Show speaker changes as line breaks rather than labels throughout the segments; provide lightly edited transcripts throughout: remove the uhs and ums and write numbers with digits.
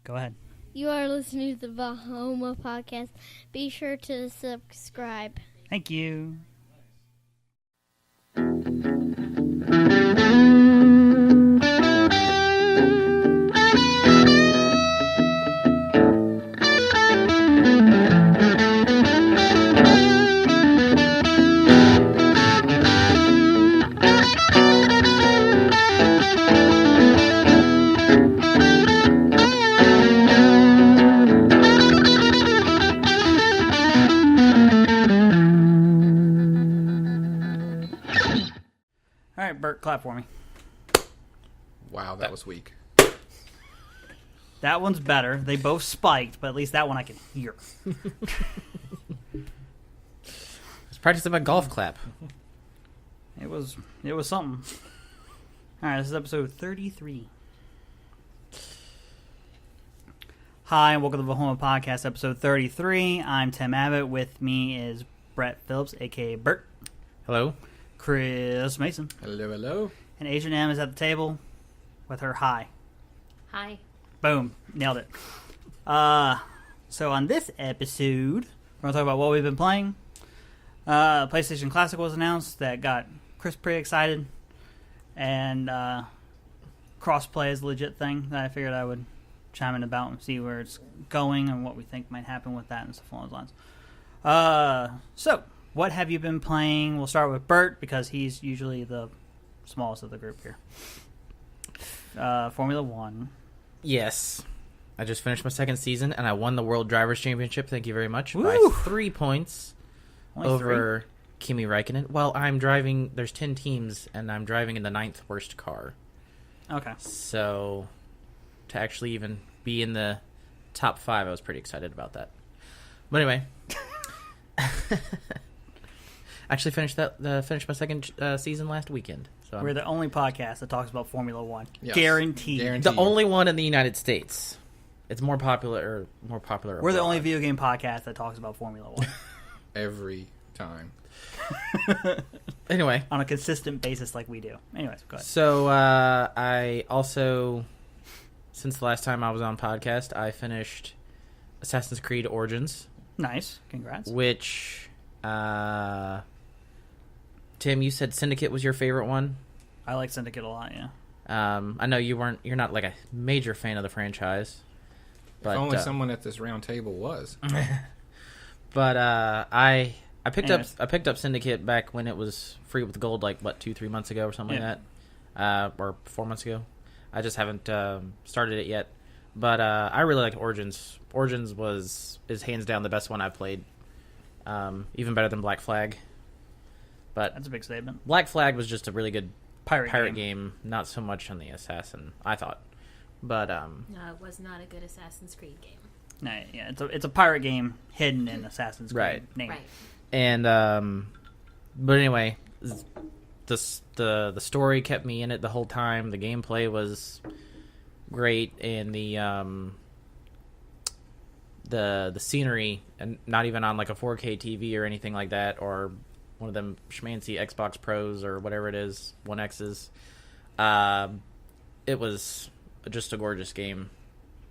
Go ahead.
You are listening to the VAHOMA Podcast. Be sure to subscribe.
Thank you. All right, Bert, clap for me.
Wow, that was weak.
That one's better. They both spiked, but at least that one I can hear.
It's practicing my golf clap.
It was something. All right, this is episode 33. Hi, and welcome to the VAHOMA Podcast, episode 33. I'm Tim Abbott. With me is Brett Phillips, a.k.a. Bert.
Hello.
Chris Mason.
Hello, hello.
And Adrian M. is at the table with her hi.
Hi.
Boom. Nailed it. So on this episode, we're going to talk about what we've been playing. PlayStation Classic was announced. That got Chris pretty excited. And crossplay is a legit thing that I figured I would chime in about and see where it's going and what we think might happen with that and stuff along those lines. So, what have you been playing? We'll start with Bert because he's usually the smallest of the group here. Formula One.
Yes. I just finished my second season, and I won the World Drivers' Championship. Thank you very much.
Woo!
By 3 points
Only
over Kimi Räikkönen. Well, I'm driving... There's 10 teams, and I'm driving in the 9th worst car.
Okay.
So, to actually even be in the top 5, I was pretty excited about that. But anyway... Actually finished my second season last weekend. So
We're the only podcast that talks about Formula One.
Yes.
Guaranteed.
the only one in the United States. It's more popular.
We're the
abroad.
only video game podcast that talks about Formula One.
Every time.
Anyway,
On a consistent basis like we do. Anyways, go ahead.
so I also, since the last time I was on podcast, I finished Assassin's Creed Origins,
Nice. Congrats.
which Tim, you said Syndicate was your favorite one.
I like Syndicate a lot, yeah.
I know you're not like a major fan of the franchise, but
If only someone at this round table was.
But I picked
Anyways.
up Syndicate back when it was free with gold, like 2-3 months ago or something like that, or 4 months ago. I just haven't started it yet, but I really like Origins. Origins is hands down the best one I've played, even better than Black Flag. But
That's a big statement.
Black Flag was just a really good
Pirate
game, not so much on the Assassin, I thought. But
No, it was not a good Assassin's Creed game.
No, yeah, it's a pirate game hidden in Assassin's Creed
Right.
name.
Right.
And but anyway, the story kept me in it the whole time. The gameplay was great, and the scenery, and not even on like a 4K TV or anything like that, or one of them schmancy Xbox Pros or whatever it is, One X's. It was just a gorgeous game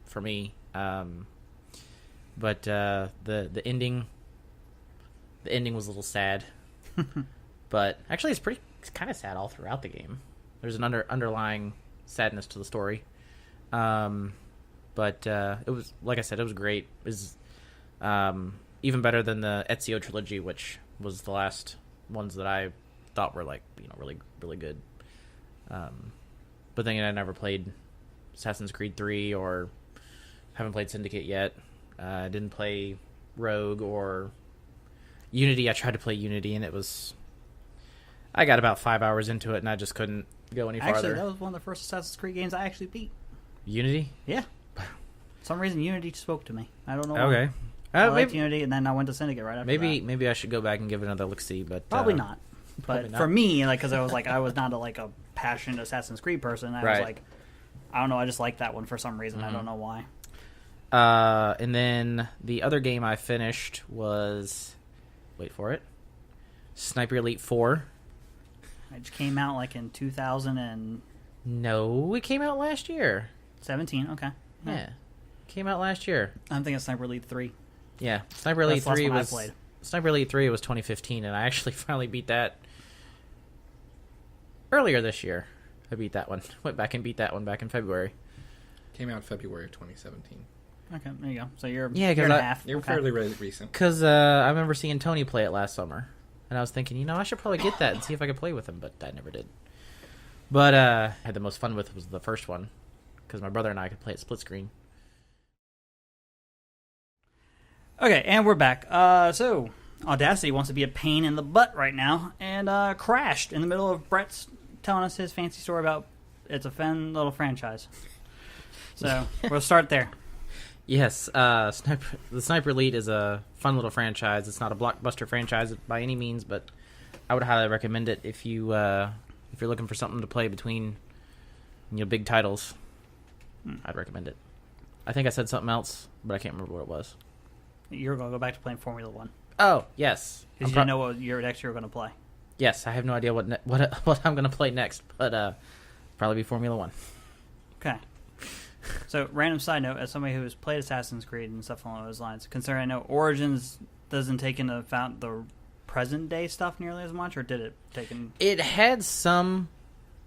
for me. But the ending was a little sad. But actually, it's kind of sad all throughout the game. There's an underlying sadness to the story. But it was, like I said, it was great. It was even better than the Ezio trilogy, which was the last ones that I thought were really, really good. But then I never played Assassin's Creed 3 or haven't played Syndicate yet. I didn't play Rogue or Unity. I tried to play Unity, and I got about 5 hours into it, and I just couldn't go any farther.
Actually, that was one of the first Assassin's Creed games I actually beat.
Unity?
Yeah. For some reason, Unity spoke to me. I don't know why.
Okay.
I liked Unity, and then I went to Syndicate right after that.
Maybe I should go back and give it another look-see, but...
Probably not.
probably
But
not.
for me, because I was not a passionate Assassin's Creed person. I was
Right.
I don't know, I just liked that one for some reason.
Mm-hmm.
I don't know why.
And then the other game I finished was... Wait for it. Sniper Elite 4.
It just came out in 2017.
No, it came out last year.
Okay.
Yeah. Came out last year.
I'm thinking Sniper Elite 3.
Yeah, Sniper Elite
That's the last
3
one I
was
played.
Sniper Elite 3 was 2015, and I actually finally beat that earlier this year. I beat that one. Went back and beat that one back in February.
Came out February of 2017.
Okay, there you go. So you're
Yeah,
year
'cause
and a
I-
half.
You're
Okay.
fairly recent.
Because I remember seeing Tony play it last summer, and I was thinking, I should probably get that and see if I could play with him, but I never did. But I had the most fun with was the first one, because my brother and I could play it split screen.
Okay, and we're back. So Audacity wants to be a pain in the butt right now, and crashed in the middle of Brett's telling us his fancy story about it's a fun little franchise. So we'll start there.
Yes, the Sniper Elite is a fun little franchise. It's not a blockbuster franchise by any means, but I would highly recommend it if you're looking for something to play between big titles. I'd recommend it. I think I said something else, but I can't remember what it was.
You're going to go back to playing Formula 1.
Oh, yes.
Because you didn't know what year next you were going to play.
Yes, I have no idea what I'm going to play next, but probably be Formula 1.
Okay. So, random side note, as somebody who has played Assassin's Creed and stuff along those lines, considering I know Origins doesn't take into account the present-day stuff nearly as much, or did it take in...
It had some,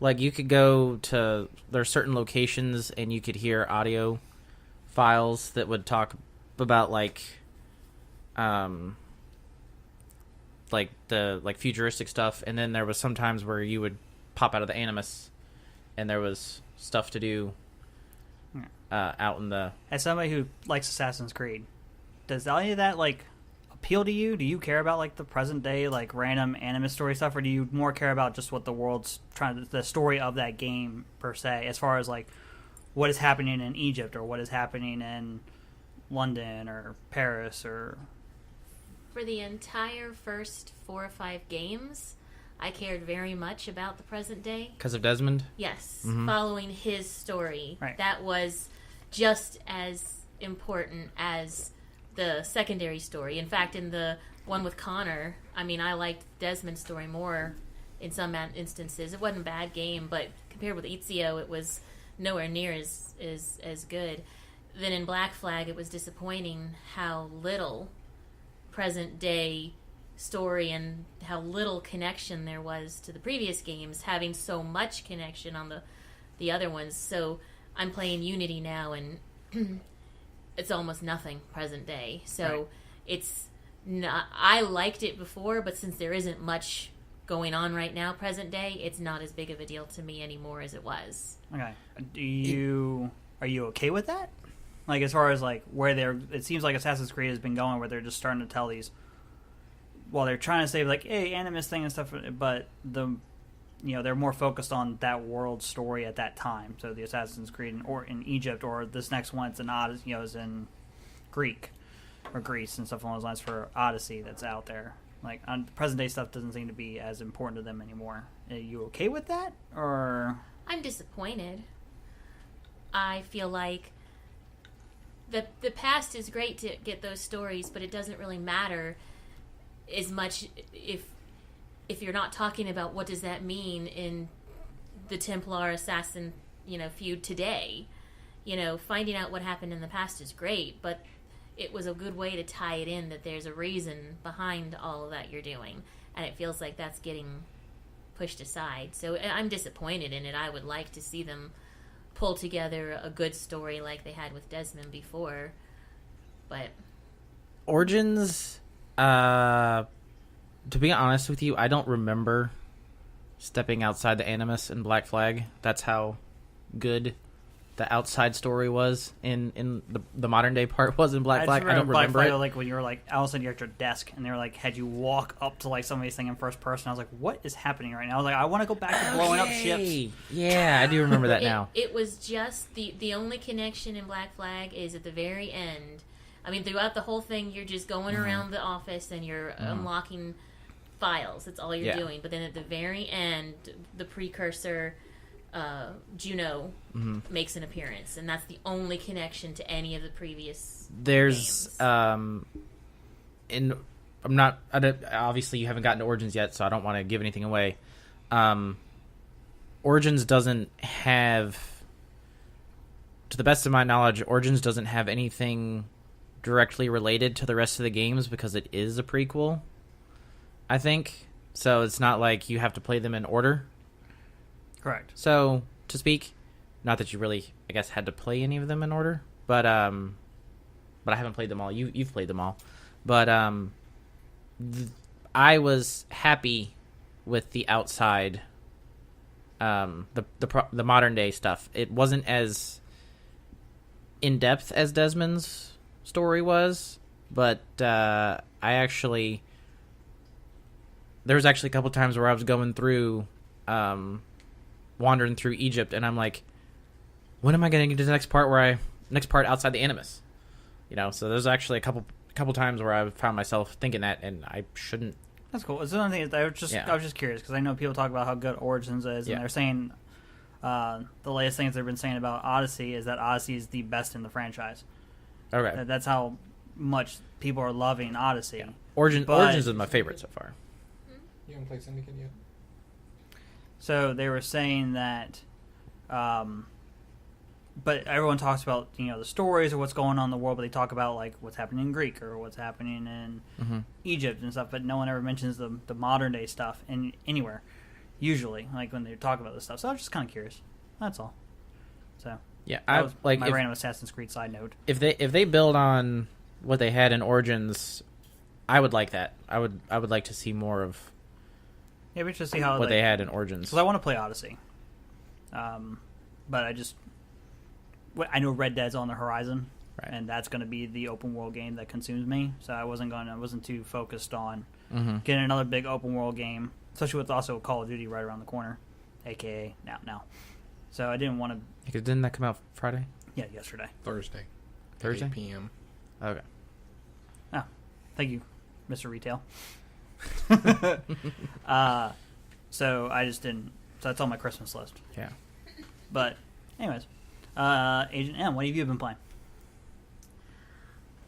like, you could go to, there are certain locations, and you could hear audio files that would talk about, like futuristic stuff, and then there was some times where you would pop out of the Animus, and there was stuff to do out in the...
As somebody who likes Assassin's Creed, does any of that, like, appeal to you? Do you care about, like, the present-day, like, random anime story stuff, or do you more care about just what the world's the story of that game, per se, as far as, like, what is happening in Egypt, or what is happening in London, or Paris, or...
For the entire first 4 or 5 games, I cared very much about the present day.
Because of Desmond?
Yes,
Mhm.
following his story.
Right.
That was just as important as the secondary story. In fact, in the one with Connor, I mean, I liked Desmond's story more in some instances. It wasn't a bad game, but compared with Ezio, it was nowhere near as good. Then in Black Flag, it was disappointing how little present day story and how little connection there was to the previous games, having so much connection on the other ones. So I'm playing Unity now, and it's almost nothing present day. So
Right.
It's not... I liked it before, but since there isn't much going on right now present day, it's not as big of a deal to me anymore as it was.
Okay. Are you okay with that? Like, as far as, like, where it seems like Assassin's Creed has been going, where they're just starting to tell these, well, they're trying to say, like, hey, Animus thing and stuff, but they're more focused on that world story at that time. So the Assassin's Creed, or in Egypt, or this next one, it's in Odyssey, is in Greek, or Greece, and stuff along those lines for Odyssey that's out there. Like, present day stuff doesn't seem to be as important to them anymore. Are you okay with that, or...
I'm disappointed. I feel like the past is great to get those stories, but it doesn't really matter as much if you're not talking about what does that mean in the Templar assassin feud today. Finding out what happened in the past is great, but it was a good way to tie it in that there's a reason behind all of that you're doing, and it feels like that's getting pushed aside. So I'm disappointed in it. I would like to see them pull together a good story like they had with Desmond before, but
Origins, to be honest with you, I don't remember stepping outside the Animus in Black Flag. That's how good the outside story was in the modern day part was in Black Flag. I don't
Black
remember
Flag,
it.
like when you were like all of a sudden you're at your desk and they were like had you walk up to like somebody's thing in first person. I was like, what is happening right now? I was like, I want to go back to blowing up ships.
Yeah, I do remember that now.
It was just the only connection in Black Flag is at the very end. I mean, throughout the whole thing, you're just going around the office and you're unlocking files. That's all you're doing. But then at the very end, the precursor, Juno, makes an appearance. And that's the only connection to any of the previous
There's,
games.
obviously you haven't gotten to Origins yet, so I don't want to give anything away. Origins doesn't have, to the best of my knowledge, Origins doesn't have anything directly related to the rest of the games because it is a prequel, I think. So it's not like you have to play them in order.
Correct.
So, to speak, not that you really, I guess, had to play any of them in order, but I haven't played them all. You've played them all. But I was happy with the outside, the modern day stuff. It wasn't as in depth as Desmond's story was, but there was actually a couple times where I was going through, wandering through Egypt, and I'm like, when am I going to get to the next part outside the Animus? So there's actually a couple times where I found myself thinking that, and I shouldn't.
That's cool. It's another thing. I was just curious because I know people talk about how good Origins is, and they're saying the latest things they've been saying about Odyssey is that Odyssey is the best in the franchise.
Okay,
that's how much people are loving Odyssey.
Yeah. Origins is my favorite so far.
You haven't played Syndicate yet?
So they were saying that, but everyone talks about the stories or what's going on in the world, but they talk about like what's happening in Greek or what's happening in Egypt and stuff. But no one ever mentions the modern day stuff anywhere. Usually, like when they talk about this stuff. So I was just kind of curious. That's all. So
yeah,
that was my random Assassin's Creed side note.
If they build on what they had in Origins, I would like that. I would like to see more of.
Yeah, we should see how
what they had in Origins.
Because I want to play Odyssey, but I know Red Dead's on the horizon,
right.
And that's going to be the open world game that consumes me. So I wasn't too focused on getting another big open world game, especially with also Call of Duty right around the corner, aka now. So I didn't want to.
Because didn't that come out Friday?
Yeah, yesterday.
Thursday. 8 p.m.
Okay.
Oh, thank you, Mr. Retail. So I just didn't. So that's on my Christmas list.
Yeah.
But, anyways, Agent M, what have you been playing?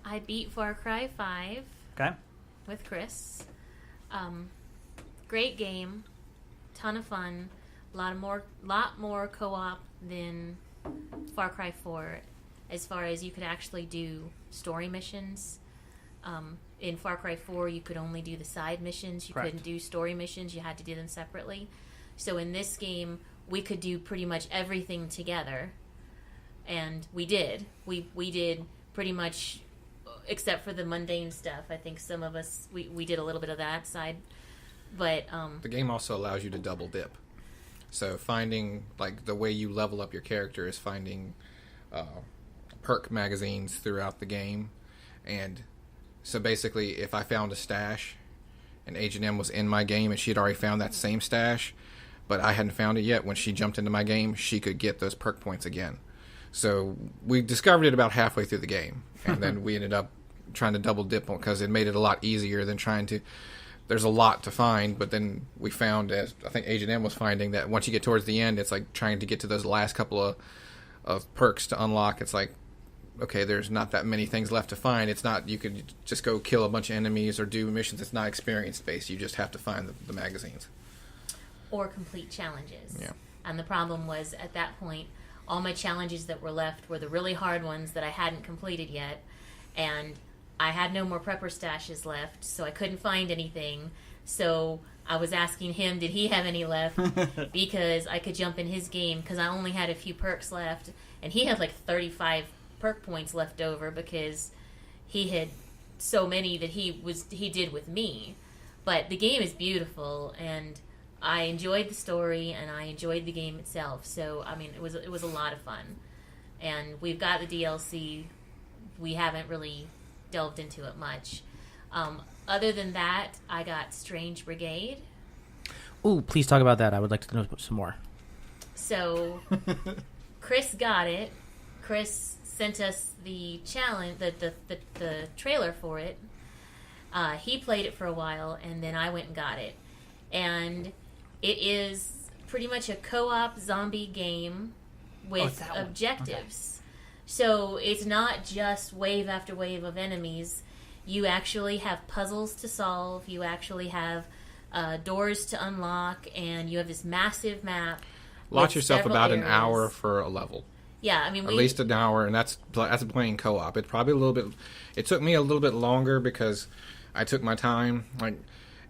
I beat Far Cry 5.
Okay.
With Chris. Great game, ton of fun. Lot more co-op than Far Cry 4, as far as you could actually do story missions. In Far Cry 4, you could only do the side missions. You
Correct.
couldn't do story missions. You had to do them separately. So in this game, we could do pretty much everything together. And we did. We did pretty much, except for the mundane stuff. I think some of us, we did a little bit of that side. But
the game also allows you to double dip. So finding, like, the way you level up your character is finding perk magazines throughout the game. And so basically, if I found a stash and Agent M was in my game and she had already found that same stash, but I hadn't found it yet, when she jumped into my game, she could get those perk points again. So we discovered it about halfway through the game. And then we ended up trying to double dip because it made it a lot easier than trying to... There's a lot to find, but then we found, as I think Agent M was finding, that once you get towards the end, it's like trying to get to those last couple of perks to unlock. It's like, okay, there's not that many things left to find. It's not, you could just go kill a bunch of enemies or do missions. It's not experience-based. You just have to find the magazines.
Or complete challenges.
Yeah.
And the problem was, at that point, all my challenges that were left were the really hard ones that I hadn't completed yet. And I had no more prepper stashes left, so I couldn't find anything. So I was asking him, did he have any left? Because I could jump in his game, because I only had a few perks left. And he had like 35 perk points left over because he had so many that he did with me. But the game is beautiful, and I enjoyed the story, and I enjoyed the game itself. So, I mean, it was a lot of fun. And we've got the DLC. We haven't really delved into it much. Other than that, I got Strange Brigade.
Ooh, please talk about that. I would like to know some more.
So, Chris got it. Chris sent us the challenge, the trailer for it. He played it for a while, and then I went and got it. And it is pretty much a co-op zombie game with objectives. Okay. So it's not just wave after wave of enemies. You actually have puzzles to solve. You actually have doors to unlock, and you have this massive map.
Launch yourself about an hour for a level.
Yeah, I mean,
at least an hour, and that's playing co-op. It probably a little bit. It took me a little bit longer because I took my time. Like,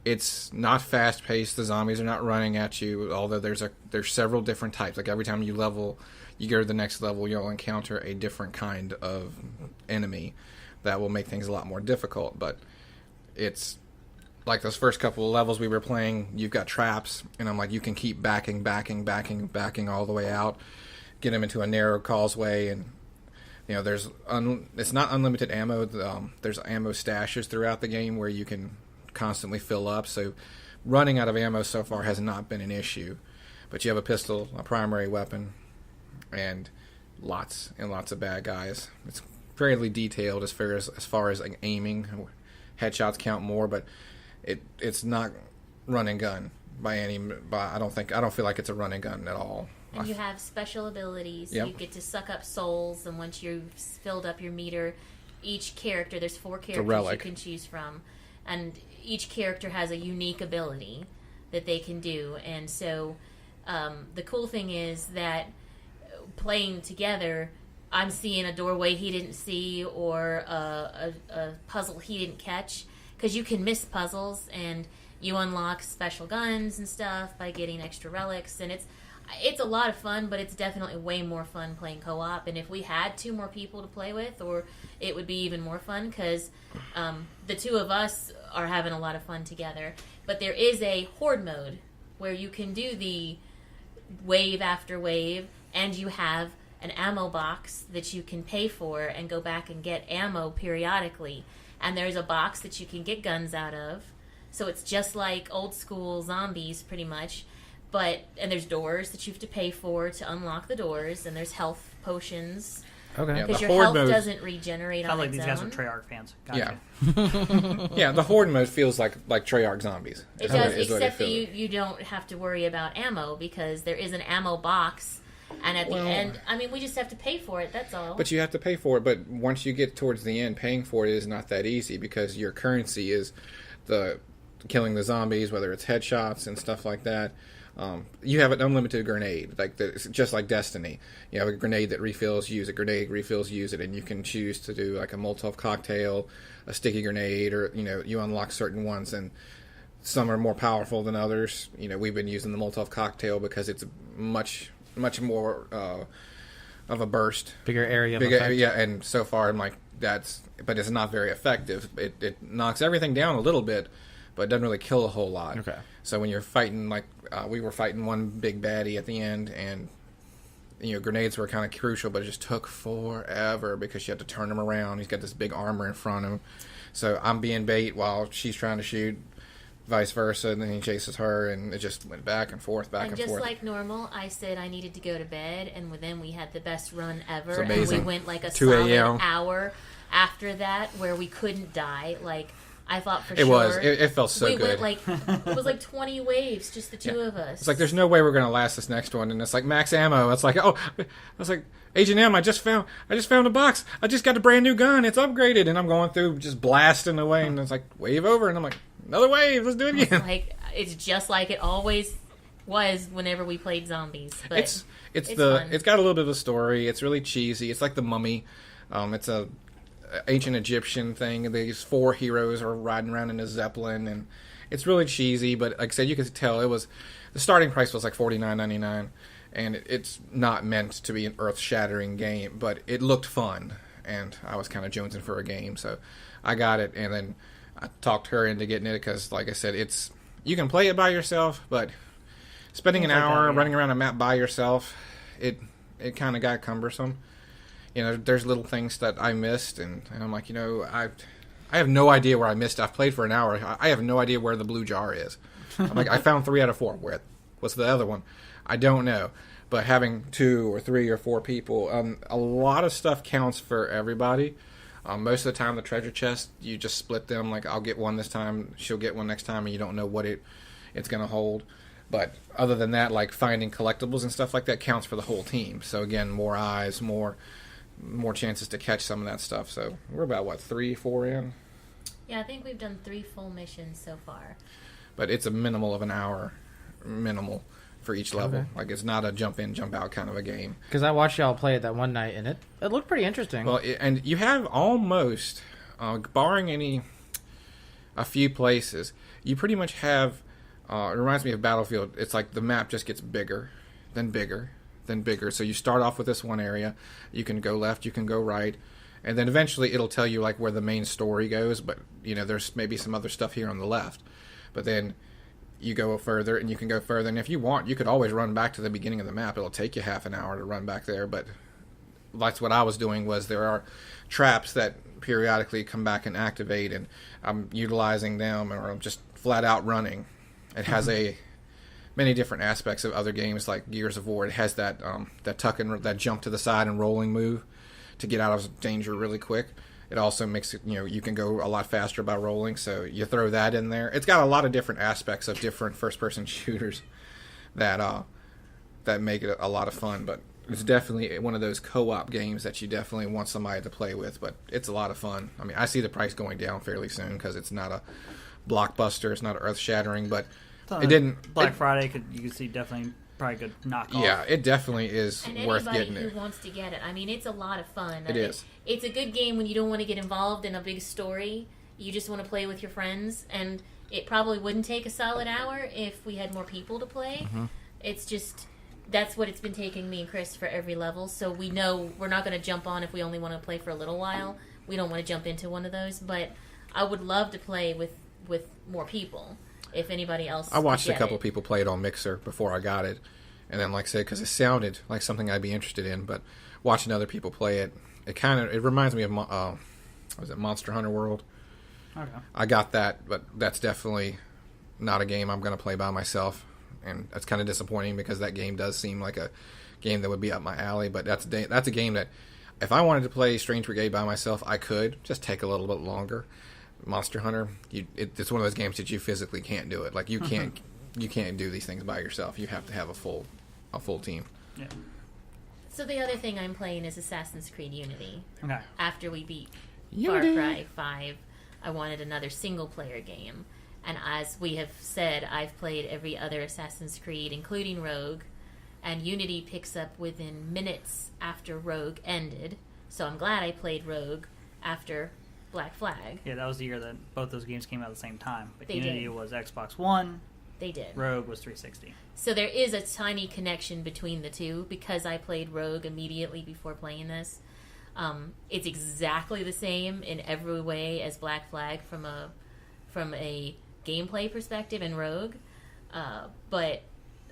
it's not fast paced. The zombies are not running at you. Although there's several different types. Like every time you go to the next level, you'll encounter a different kind of enemy that will make things a lot more difficult. But it's like those first couple of levels we were playing. You've got traps, and I'm like, you can keep backing all the way out. Get them into a narrow causeway, and it's not unlimited ammo. There's ammo stashes throughout the game where you can constantly fill up. So running out of ammo so far has not been an issue. But you have a pistol, a primary weapon, and lots and lots of bad guys. It's fairly detailed as far as like aiming. Headshots count more, but it's not run and gun I don't feel like it's a run and gun at all.
And you have special abilities.
Yep.
You get to suck up souls, and once you've filled up your meter, each character, there's 4 characters you can choose from, and each character has a unique ability that they can do. And so the cool thing is that playing together, I'm seeing a doorway he didn't see or a puzzle he didn't catch, because you can miss puzzles, and you unlock special guns and stuff by getting extra relics, and it's a lot of fun, but it's definitely way more fun playing co-op. And if we had 2 more people to play with, it would be even more fun, because the 2 of us are having a lot of fun together. But there is a horde mode where you can do the wave after wave, and you have an ammo box that you can pay for and go back and get ammo periodically. And there's a box that you can get guns out of. So it's just like old school zombies, pretty much. And there's doors that you have to pay for to unlock the doors, and there's health potions.
Okay.
Because your health doesn't regenerate on its own.
Like these guys are Treyarch fans. Gotcha.
Yeah. Yeah, the horde mode feels like Treyarch zombies.
It does, except that you don't have to worry about ammo, because there is an ammo box, and at the end, I mean, we just have to pay for it, that's all.
But you have to pay for it, but once you get towards the end, paying for it is not that easy, because your currency is the killing the zombies, whether it's headshots and stuff like that. You have an unlimited grenade, just like Destiny. You have a grenade that refills, use it. Grenade refills, use it, and you can choose to do like a Molotov cocktail, a sticky grenade, or you unlock certain ones, and some are more powerful than others. We've been using the Molotov cocktail because it's much more of a burst,
bigger area.
Yeah, and so far I'm like but it's not very effective. It knocks everything down a little bit, but it doesn't really kill a whole lot.
Okay.
So when you're fighting, we were fighting one big baddie at the end, and grenades were kind of crucial, but it just took forever because you had to turn him around. He's got this big armor in front of him, so I'm being bait while she's trying to shoot, vice versa, and then he chases her, and it just went back and forth,
and just like normal, I said I needed to go to bed, and then we had the best run ever.
It's amazing.
And we went like a
2
solid
a.m.
hour after that where we couldn't die. Like, I thought for
it
sure.
Was. It felt so good.
It was like 20 waves, just the 2 of us.
It's like, there's no way we're going to last this next one. And it's like max ammo. It's like, I was like, Agent M, I just found a box. I just got a brand new gun. It's upgraded. And I'm going through just blasting away. And it's like, wave over. And I'm like, another wave. Let's do it again.
It's just like it always was whenever we played zombies. But
it's
fun.
It's got a little bit of a story. It's really cheesy. It's like The Mummy. It's a ancient Egyptian thing. These 4 heroes are riding around in a zeppelin, and it's really cheesy. But like I said, you could tell the starting price was like $49.99, and it's not meant to be an earth-shattering game, but it looked fun, and I was kind of jonesing for a game, so I got it. And then I talked her into getting it because, like I said, you can play it by yourself, but spending an hour running around a map by yourself, it kind of got cumbersome. There's little things that I missed, and I'm like, I have no idea where I missed. I've played for an hour. I have no idea where the blue jar is. I'm like, I found 3 out of 4. What's the other one? I don't know. But having 2 or 3 or 4 people, a lot of stuff counts for everybody. Most of the time, the treasure chest, you just split them. Like, I'll get one this time, she'll get one next time, and you don't know what it's going to hold. But other than that, like finding collectibles and stuff like that counts for the whole team. So again, more eyes, more chances to catch some of that stuff. So we're about 3, 4 in.
Yeah, I think we've done 3 full missions so far.
But it's a minimal of an hour, for each level.
Okay.
Like, it's not a jump in, jump out kind of a game.
Because I watched y'all play it that one night, and it looked pretty interesting.
Well, and you have almost, barring a few places, you pretty much have. It reminds me of Battlefield. It's like the map just gets bigger, then bigger, then bigger. So you start off with this one area. You can go left, you can go right, and then eventually it'll tell you like where the main story goes. But there's maybe some other stuff here on the left. But then you go further, and you can go further. And if you want, you could always run back to the beginning of the map. It'll take you half an hour to run back there, but that's what I was doing. Was there are traps that periodically come back and activate, and I'm utilizing them, or I'm just flat out running. It has many different aspects of other games like Gears of War. It has that that jump to the side and rolling move to get out of danger really quick. It also makes it, you can go a lot faster by rolling, so you throw that in there. It's got a lot of different aspects of different first-person shooters that make it a lot of fun, but it's definitely one of those co-op games that you definitely want somebody to play with, but it's a lot of fun. I mean, I see the price going down fairly soon because it's not a blockbuster, it's not earth-shattering, but it didn't...
Black Friday, you could see definitely probably good knockoff.
Yeah, it definitely is worth getting it.
And anybody who wants to get it, I mean, it's a lot of fun.
It is.
It's a good game when you don't want to get involved in a big story. You just want to play with your friends, and it probably wouldn't take a solid hour if we had more people to play.
Mm-hmm.
It's just, that's what it's been taking me and Chris for every level, so we know we're not going to jump on if we only want to play for a little while. We don't want to jump into one of those, but I would love to play with more people. If anybody else,
I watched a couple people play it on Mixer before I got it, and then like I said, because it sounded like something I'd be interested in, but watching other people play it, it reminds me of was it Monster Hunter World?
Okay.
I got that, but that's definitely not a game I'm going to play by myself, and that's kind of disappointing because that game does seem like a game that would be up my alley. But that's a game that if I wanted to play Strange Brigade by myself, I could just take a little bit longer. Monster Hunter, it's one of those games that you physically can't do it. Like you can't do these things by yourself. You have to have a full team.
Yeah.
So the other thing I'm playing is Assassin's Creed Unity.
Okay.
After we beat
Unity.
Far Cry 5, I wanted another single-player game. And as we have said, I've played every other Assassin's Creed, including Rogue. And Unity picks up within minutes after Rogue ended. So I'm glad I played Rogue after Black Flag.
Yeah, that was the year that both those games came out at the same time. But
They
Unity
did.
was Xbox One.
They did.
Rogue was 360.
So there is a tiny connection between the two because I played Rogue immediately before playing this. It's exactly the same in every way as Black Flag from a gameplay perspective in Rogue, but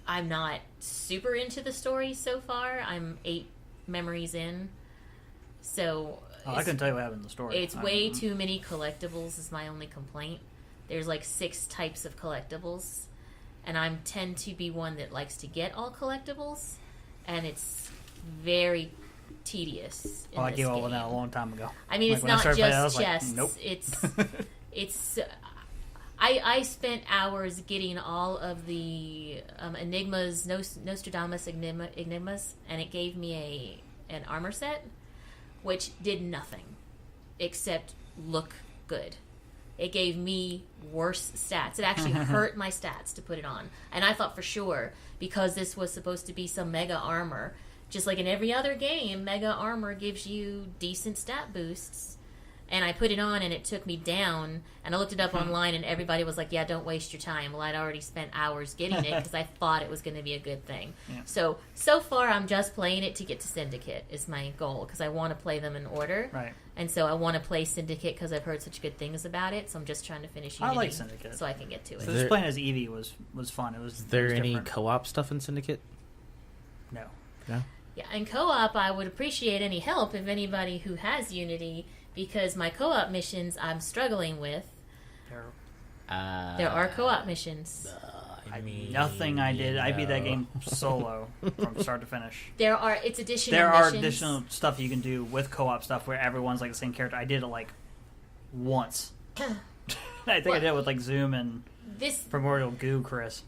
I'm not super into the story so far. I'm 8 memories in, so
I couldn't tell you what happened in the story.
it's way too many collectibles is my only complaint. There's like 6 types of collectibles, and I tend to be one that likes to get all collectibles, and it's very tedious.
I
this
gave up on
game.
that a long time ago.
I mean,
Like,
it's
when I
not
started playing, I
just
was like,
chests.
nope.
It's. I spent hours getting all of the enigmas, Nostradamus enigmas, and it gave me an armor set, which did nothing except look good. It gave me worse stats. It actually hurt my stats to put it on. And I thought for sure, because this was supposed to be some mega armor, just like in every other game, mega armor gives you decent stat boosts. And I put it on and it took me down. And I looked it up online and everybody was like, yeah, don't waste your time. Well, I'd already spent hours getting it because I thought it was going to be a good thing.
Yeah.
So far I'm just playing it to get to Syndicate is my goal because I want to play them in order.
Right.
And so I want to play Syndicate because I've heard such good things about it. So I'm just trying to finish Unity
I like Syndicate.
so I can get to
So
it.
just playing as Eevee was fun.
Is there any
different.
co-op stuff in Syndicate?
No.
No.
Yeah, and co-op, I would appreciate any help if anybody who has Unity, because my co-op missions I'm struggling with. There are co-op missions.
Nothing I did. I beat that game solo from start to finish.
There are, it's additional
There are
missions.
additional stuff you can do with co-op stuff where everyone's like the same character. I did it like once. I think I did it with like Zoom and
This
Primordial Goo Chris.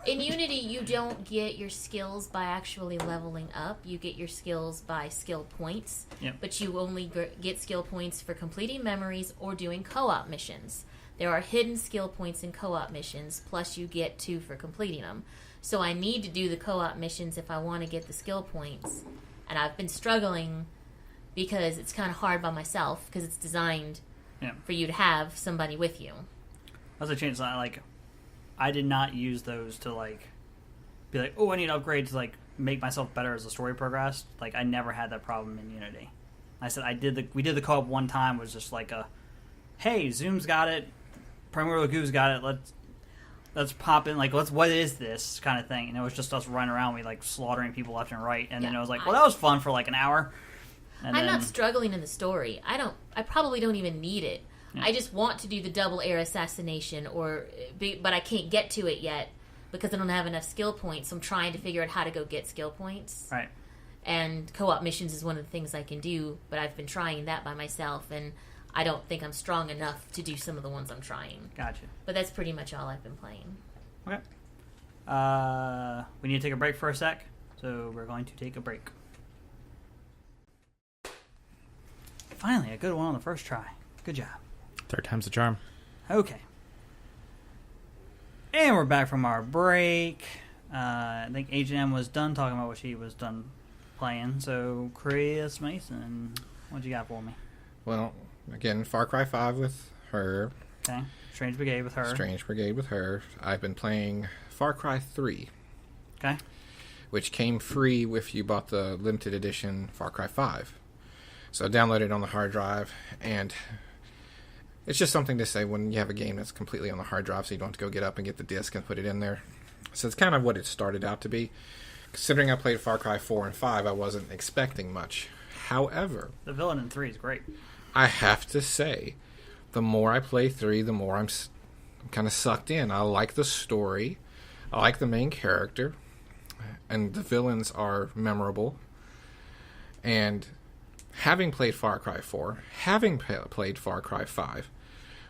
in Unity, you don't get your skills by actually leveling up. You get your skills by skill points.
Yep.
But you only get skill points for completing memories or doing co-op missions. There are hidden skill points in co-op missions, plus you get 2 for completing them. So I need to do the co-op missions if I want to get the skill points. And I've been struggling because it's kind of hard by myself because it's designed for you to have somebody with you.
That's a change. Like, I did not use those to, like, be like, oh, I need upgrades to, like, make myself better as the story progressed. Like, I never had that problem in Unity. I said we did the co-op one time, was just like a, hey, Zoom's got it, Premier Lagoon's got it, let's pop in, like, what is this kind of thing? And it was just us running around, we like slaughtering people left and right, and then it was like, well, that was fun for like an hour. And
I'm not struggling in the story. I probably don't even need it. Yeah. I just want to do the double air assassination, but I can't get to it yet because I don't have enough skill points. So I'm trying to figure out how to go get skill points.
Right.
And co-op missions is one of the things I can do, but I've been trying that by myself, and I don't think I'm strong enough to do some of the ones I'm trying.
Gotcha.
But that's pretty much all I've been playing.
Okay. We need to take a break for a sec, so we're going to take a break. Finally, a good one on the first try. Good job.
Third time's the charm.
Okay. And we're back from our break. I think H&M was done talking about what she was done playing. So, Chris Mason, what you got for me?
Well, again, Far Cry 5 with her.
Okay. Strange Brigade with her.
Strange Brigade with her. I've been playing Far Cry 3.
Okay.
Which came free if you bought the limited edition Far Cry 5. So I downloaded it on the hard drive, and it's just something to say when you have a game that's completely on the hard drive, so you don't have to go get up and get the disc and put it in there. So it's kind of what it started out to be. Considering I played Far Cry 4 and 5, I wasn't expecting much. However,
the villain in 3 is great.
I have to say, the more I play 3, the more I'm kind of sucked in. I like the story. I like the main character. And the villains are memorable. And having played Far Cry 4, having played Far Cry 5,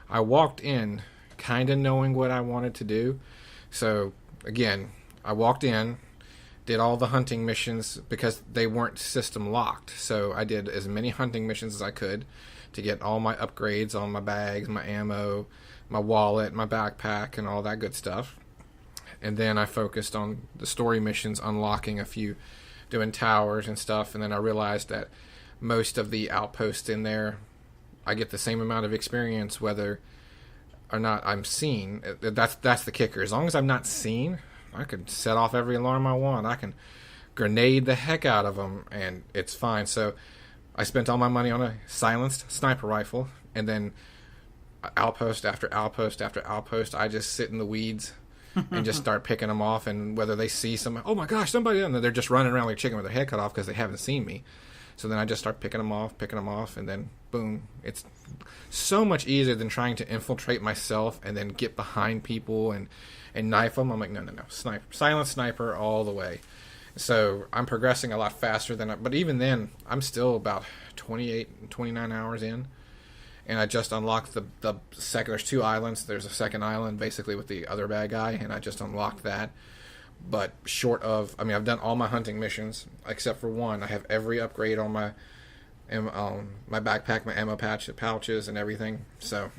I walked in kind of knowing what I wanted to do. So, again, I walked in, did all the hunting missions because they weren't system locked. So I did as many hunting missions as I could to get all my upgrades on my bags, my ammo, my wallet, my backpack, and all that good stuff. And then I focused on the story missions, unlocking a few, doing towers and stuff. And then I realized that most of the outposts in there, I get the same amount of experience whether or not I'm seen. That's the kicker. As long as I'm not seen, I can set off every alarm I want. I can grenade the heck out of them, and it's fine. So I spent all my money on a silenced sniper rifle, and then outpost after outpost after outpost, I just sit in the weeds and just start picking them off. And whether they see some, oh my gosh, somebody, and they're just running around like a chicken with their head cut off because they haven't seen me. So then I just start picking them off, and then boom. It's so much easier than trying to infiltrate myself and then get behind people and knife them. I'm like, no. Sniper, silent sniper all the way. So I'm progressing a lot faster but even then, I'm still about 28, 29 hours in. And I just unlocked the second, there's 2 islands. There's a second island basically with the other bad guy, and I just unlocked that. But short of, I've done all my hunting missions except for one. I have every upgrade on my backpack, my ammo pouches, and everything. So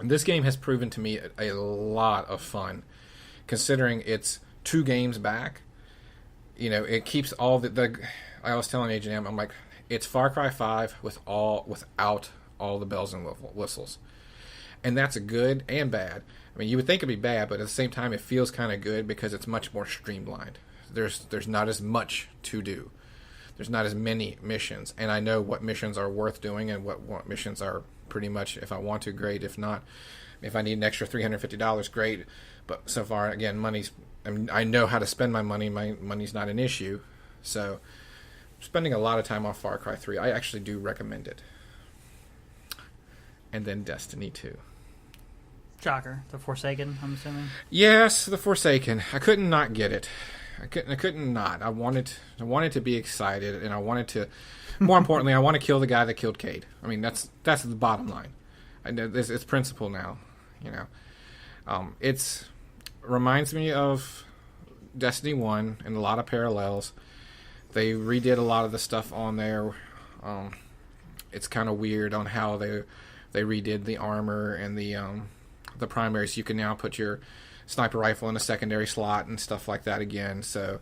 this game has proven to me a lot of fun, considering it's 2 games back. You know, it keeps all the I was telling H&M, I'm like, it's Far Cry 5 without all the bells and whistles, and that's good and bad. You would think it'd be bad, but at the same time, it feels kind of good because it's much more streamlined. There's not as much to do. There's not as many missions, and I know what missions are worth doing and what missions are pretty much, if I want to, great. If not, if I need an extra $350, great. But so far, again, I know how to spend my money. My money's not an issue. So spending a lot of time on Far Cry 3, I actually do recommend it. And then Destiny 2.
Shocker. The Forsaken, I'm assuming?
Yes, The Forsaken. I couldn't not get it. I couldn't not. I wanted to be excited, and I wanted to, more importantly, I want to kill the guy that killed Cade. That's the bottom line. I know it's principle now, you know. It's reminds me of Destiny 1 and a lot of parallels. They redid a lot of the stuff on there. It's kind of weird on how they redid the armor and the primaries. You can now put your sniper rifle in a secondary slot and stuff like that again. So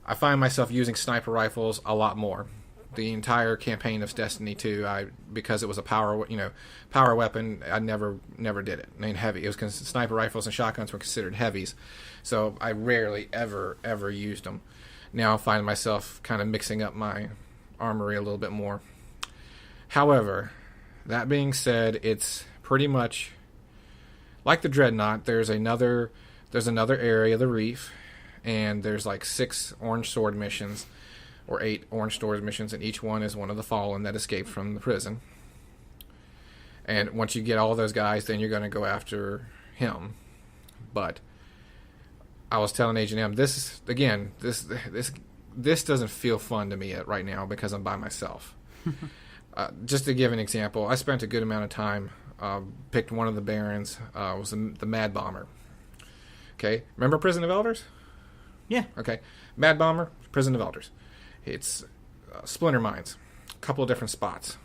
I find myself using sniper rifles a lot more. The entire campaign of Destiny 2, because it was a power weapon, I never did it. I mean, heavy. It was sniper rifles and shotguns were considered heavies, so I rarely ever used them. Now I find myself kind of mixing up my armory a little bit more. However, that being said, it's pretty much like the Dreadnought. There's another area of the Reef, and there's like 6 Orange Sword missions, or 8 Orange Sword missions, and each one is one of the Fallen that escaped from the prison. And once you get all those guys, then you're going to go after him. But I was telling Agent M, this doesn't feel fun to me right now because I'm by myself. Just to give an example, I spent a good amount of time, picked one of the Barons, was the Mad Bomber. Okay, remember Prison of Elders?
Yeah.
Okay, Mad Bomber, Prison of Elders. It's splinter mines, a couple of different spots.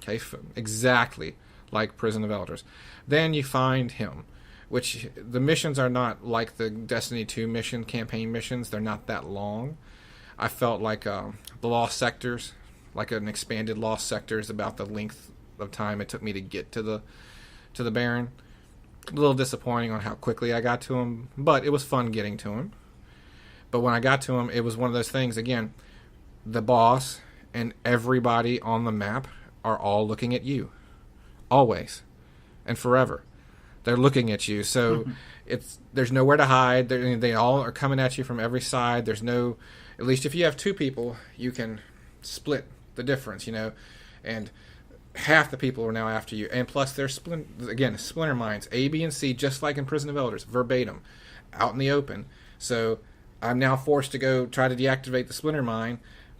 Okay, exactly like Prison of Elders. Then you find him, which the missions are not like the Destiny 2 campaign missions. They're not that long. I felt like the Lost Sectors, like an expanded Lost Sectors, about the length of time it took me to get to the Baron. A little disappointing on how quickly I got to him, but it was fun getting to him. But when I got to him, it was one of those things, again, the boss and everybody on the map are all looking at you. Always. And forever. They're looking at you. So there's nowhere to hide. They all are coming at you from every side. There's no... At least if you have 2 people, you can split the difference, And half the people are now after you. And plus, they're splinter mines. A, B, and C, just like in Prison of Elders. Verbatim. Out in the open. So I'm now forced to go try to deactivate the splinter mine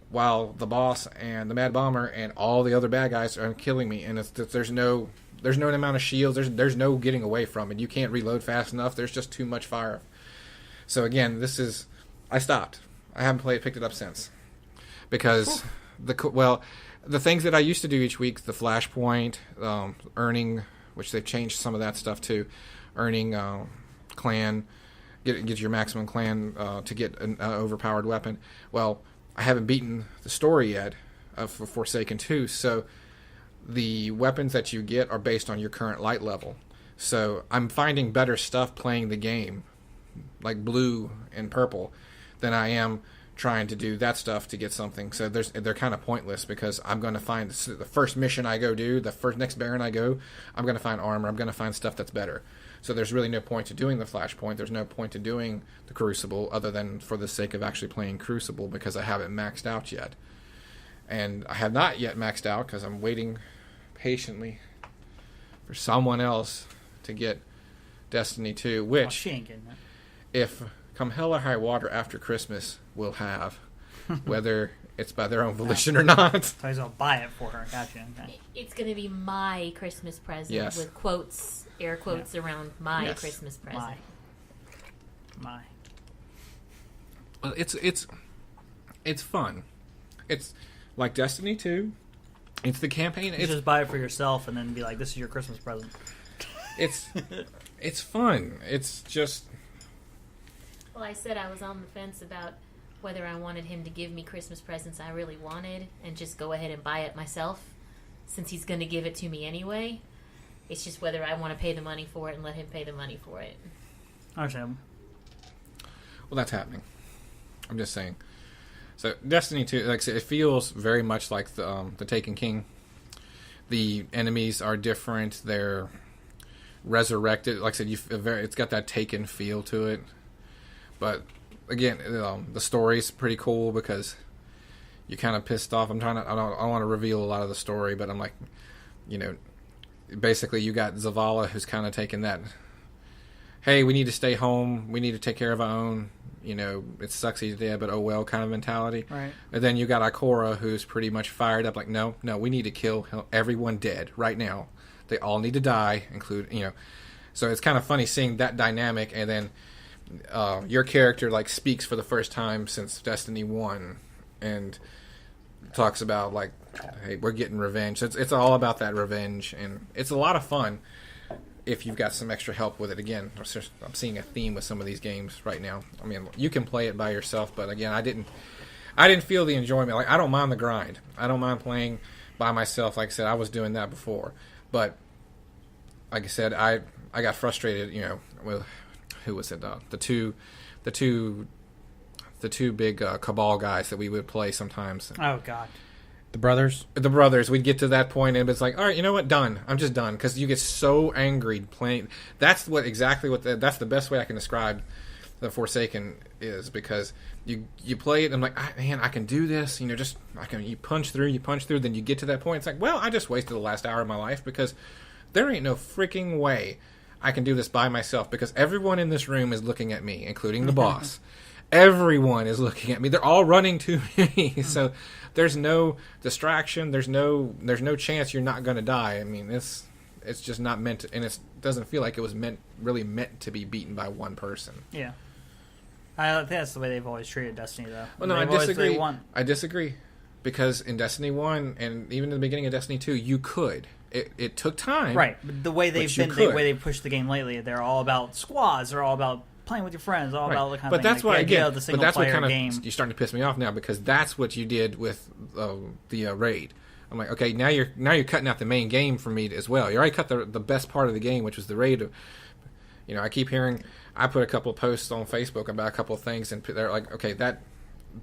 while the boss and the Mad Bomber and all the other bad guys are killing me. And there's no amount of shields. There's no getting away from it. You can't reload fast enough. There's just too much fire. So again, I stopped. I haven't picked it up since. Because the things that I used to do each week, the Flashpoint, earning, which they've changed some of that stuff too, earning clan, get your maximum clan to get an overpowered weapon. Well, I haven't beaten the story yet for Forsaken 2, so the weapons that you get are based on your current light level. So I'm finding better stuff playing the game, like blue and purple, than I am trying to do that stuff to get something. So they're kind of pointless because I'm going to find the first mission I go do, next Baron I go, I'm going to find armor, I'm going to find stuff that's better. So there's really no point to doing the Flashpoint. There's no point to doing the Crucible other than for the sake of actually playing Crucible because I haven't maxed out yet. And I have not yet maxed out because I'm waiting patiently for someone else to get Destiny 2, which,
she ain't getting that.
If come hell or high water after Christmas, will have, whether it's by their own volition or not.
So I'll buy it for her. Gotcha. Okay.
It's going to be my Christmas present with quotes, air quotes around my Christmas present.
My.
Well, it's fun. It's like Destiny 2. It's the campaign.
You just buy it for yourself and then be like, "This is your Christmas present."
It's fun. It's just.
Well, I said I was on the fence about whether I wanted him to give me Christmas presents I really wanted and just go ahead and buy it myself, since he's going to give it to me anyway. It's just whether I want to pay the money for it and let him pay the money for it.
I understand.
Well, that's happening. I'm just saying. So Destiny 2, like I said, it feels very much like the Taken King. The enemies are different. They're resurrected. Like I said, it's got that Taken feel to it. But again, the story's pretty cool because you're kind of pissed off. I don't want to reveal a lot of the story, but I'm like, basically you got Zavala who's kind of taking that, hey, we need to stay home. We need to take care of our own. It sucks he's dead, but oh well kind of mentality.
Right.
And then you got Ikora who's pretty much fired up like, no, we need to kill everyone dead right now. They all need to die, So it's kind of funny seeing that dynamic, and then your character speaks for the first time since Destiny 1 and talks about hey, we're getting revenge. It's all about that revenge, and it's a lot of fun. if you've got some extra help with it. Again, I'm seeing a theme with some of these games right now. I mean, you can play it by yourself, but again, I didn't feel the enjoyment. Like, I don't mind the grind. I don't mind playing by myself. Like I said, I was doing that before, but like I said, I got frustrated. With who was it? The two big cabal guys that we would play sometimes.
Oh God.
The brothers.
We'd get to that point and it's like, all right, you know what? Done. I'm just done, because you get so angry playing. That's that's the best way I can describe the Forsaken is, because you play it and I'm like, man, I can do this. You punch through, then you get to that point. It's like, well, I just wasted the last hour of my life, because there ain't no freaking way I can do this by myself, because everyone in this room is looking at me, including the boss. Everyone is looking at me. They're all running to me. So there's no distraction. There's no chance you're not going to die. I mean, it's just not meant to, and it doesn't feel like it was really meant to be beaten by one person.
Yeah. I think that's the way they've always treated Destiny, though.
Well, no, I disagree. Because in Destiny 1 and even in the beginning of Destiny 2, you could. It took time.
Right. But the way they've pushed the game lately, they're all about squads. They're all about playing with your friends, all about the kind of thing.
That's
like
why,
the single player game.
You're starting to piss me off now, because that's what you did with the raid. I'm like, okay, now you're cutting out the main game for me as well. You already cut the best part of the game, which was the raid. I keep hearing. I put a couple of posts on Facebook about a couple of things, and they're like, okay, that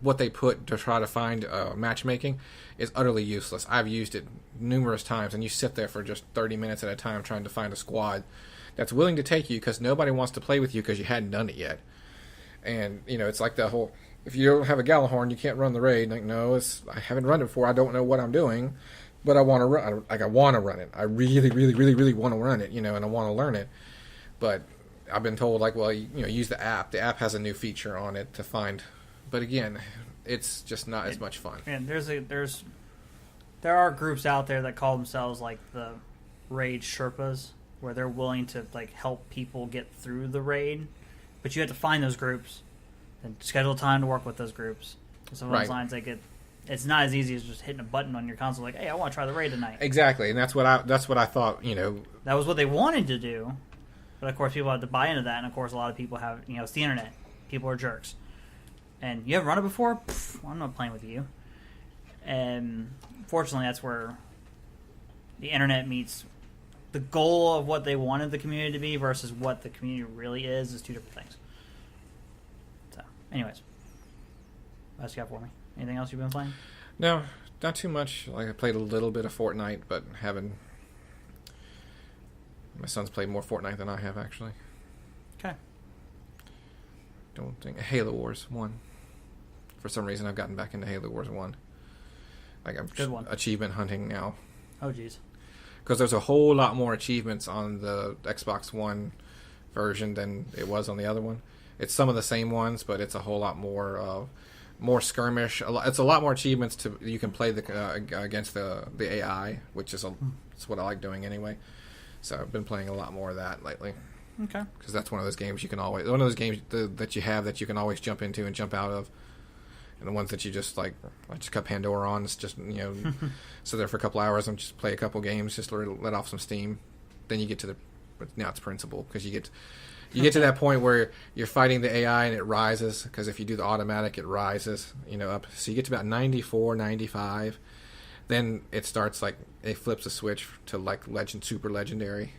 what they put to try to find matchmaking is utterly useless. I've used it numerous times, and you sit there for just 30 minutes at a time trying to find a squad that's willing to take you, because nobody wants to play with you because you hadn't done it yet. And it's like the whole, if you don't have a Galahorn, you can't run the raid. Like, no, I haven't run it before. I don't know what I'm doing, but I want to run. I want to run it. I really, really, really, really want to run it. And I want to learn it. But I've been told, like, well, use the app. The app has a new feature on it to find. But again, it's just not as much fun.
And there are groups out there that call themselves like the raid Sherpas, where they're willing to like help people get through the raid, but you have to find those groups and schedule time to work with those groups. Some of those lines, it's not as easy as just hitting a button on your console, like, hey, I want to try the raid tonight.
Exactly, and that's what I thought.
That was what they wanted to do, but of course people had to buy into that, and of course a lot of people have, it's the internet. People are jerks, and you haven't run it before. I'm not playing with you. And fortunately, that's where the internet meets. The goal of what they wanted the community to be versus what the community really is two different things. So, anyways. What else you got for me? Anything else you've been playing?
No, not too much. Like, I played a little bit of Fortnite, but haven't. My son's played more Fortnite than I have, actually.
Okay.
Don't think. Halo Wars 1. For some reason, I've gotten back into Halo Wars 1. Like, I'm
Good one.
Achievement hunting now.
Oh, jeez.
Because there's a whole lot more achievements on the Xbox One version than it was on the other one. It's some of the same ones, but it's a whole lot more skirmish. It's a lot more achievements you can play against the AI, which is it's what I like doing anyway. So I've been playing a lot more of that lately.
Okay.
Because that's one of those games one of those games that you have that you can always jump into and jump out of. And the ones that you just like, I just cut Pandora on. It's just, sit there for a couple hours and just play a couple games, just to let off some steam. Then you get to now it's principle, because you get to that point where you're fighting the AI and it rises, because if you do the automatic, it rises, up. So you get to about 94, 95. Then it starts it flips a switch to super legendary.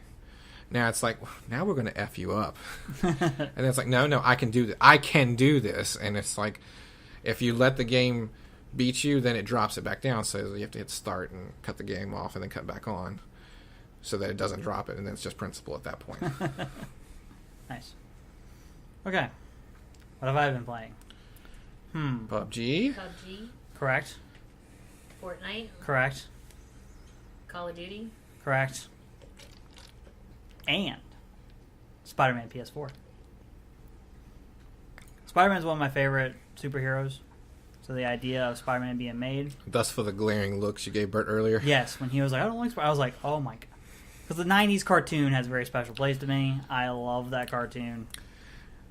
Now it's like, now we're going to F you up. And then it's like, no, I can do this. I can do this. And it's like, if you let the game beat you, then it drops it back down. So you have to hit start and cut the game off and then cut back on so that it doesn't drop it. And then it's just principle at that point.
Nice. Okay. What have I been playing?
PUBG?
Correct.
Fortnite.
Correct.
Call of Duty.
Correct. And Spider-Man PS4. Spider-Man's one of my favorite superheroes. So the idea of Spider-Man being made.
Thus for the glaring looks you gave Bert earlier.
Yes, when he was like, I don't like Spider-Man. I was like, oh my God. Because the 90s cartoon has a very special place to me. I love that cartoon.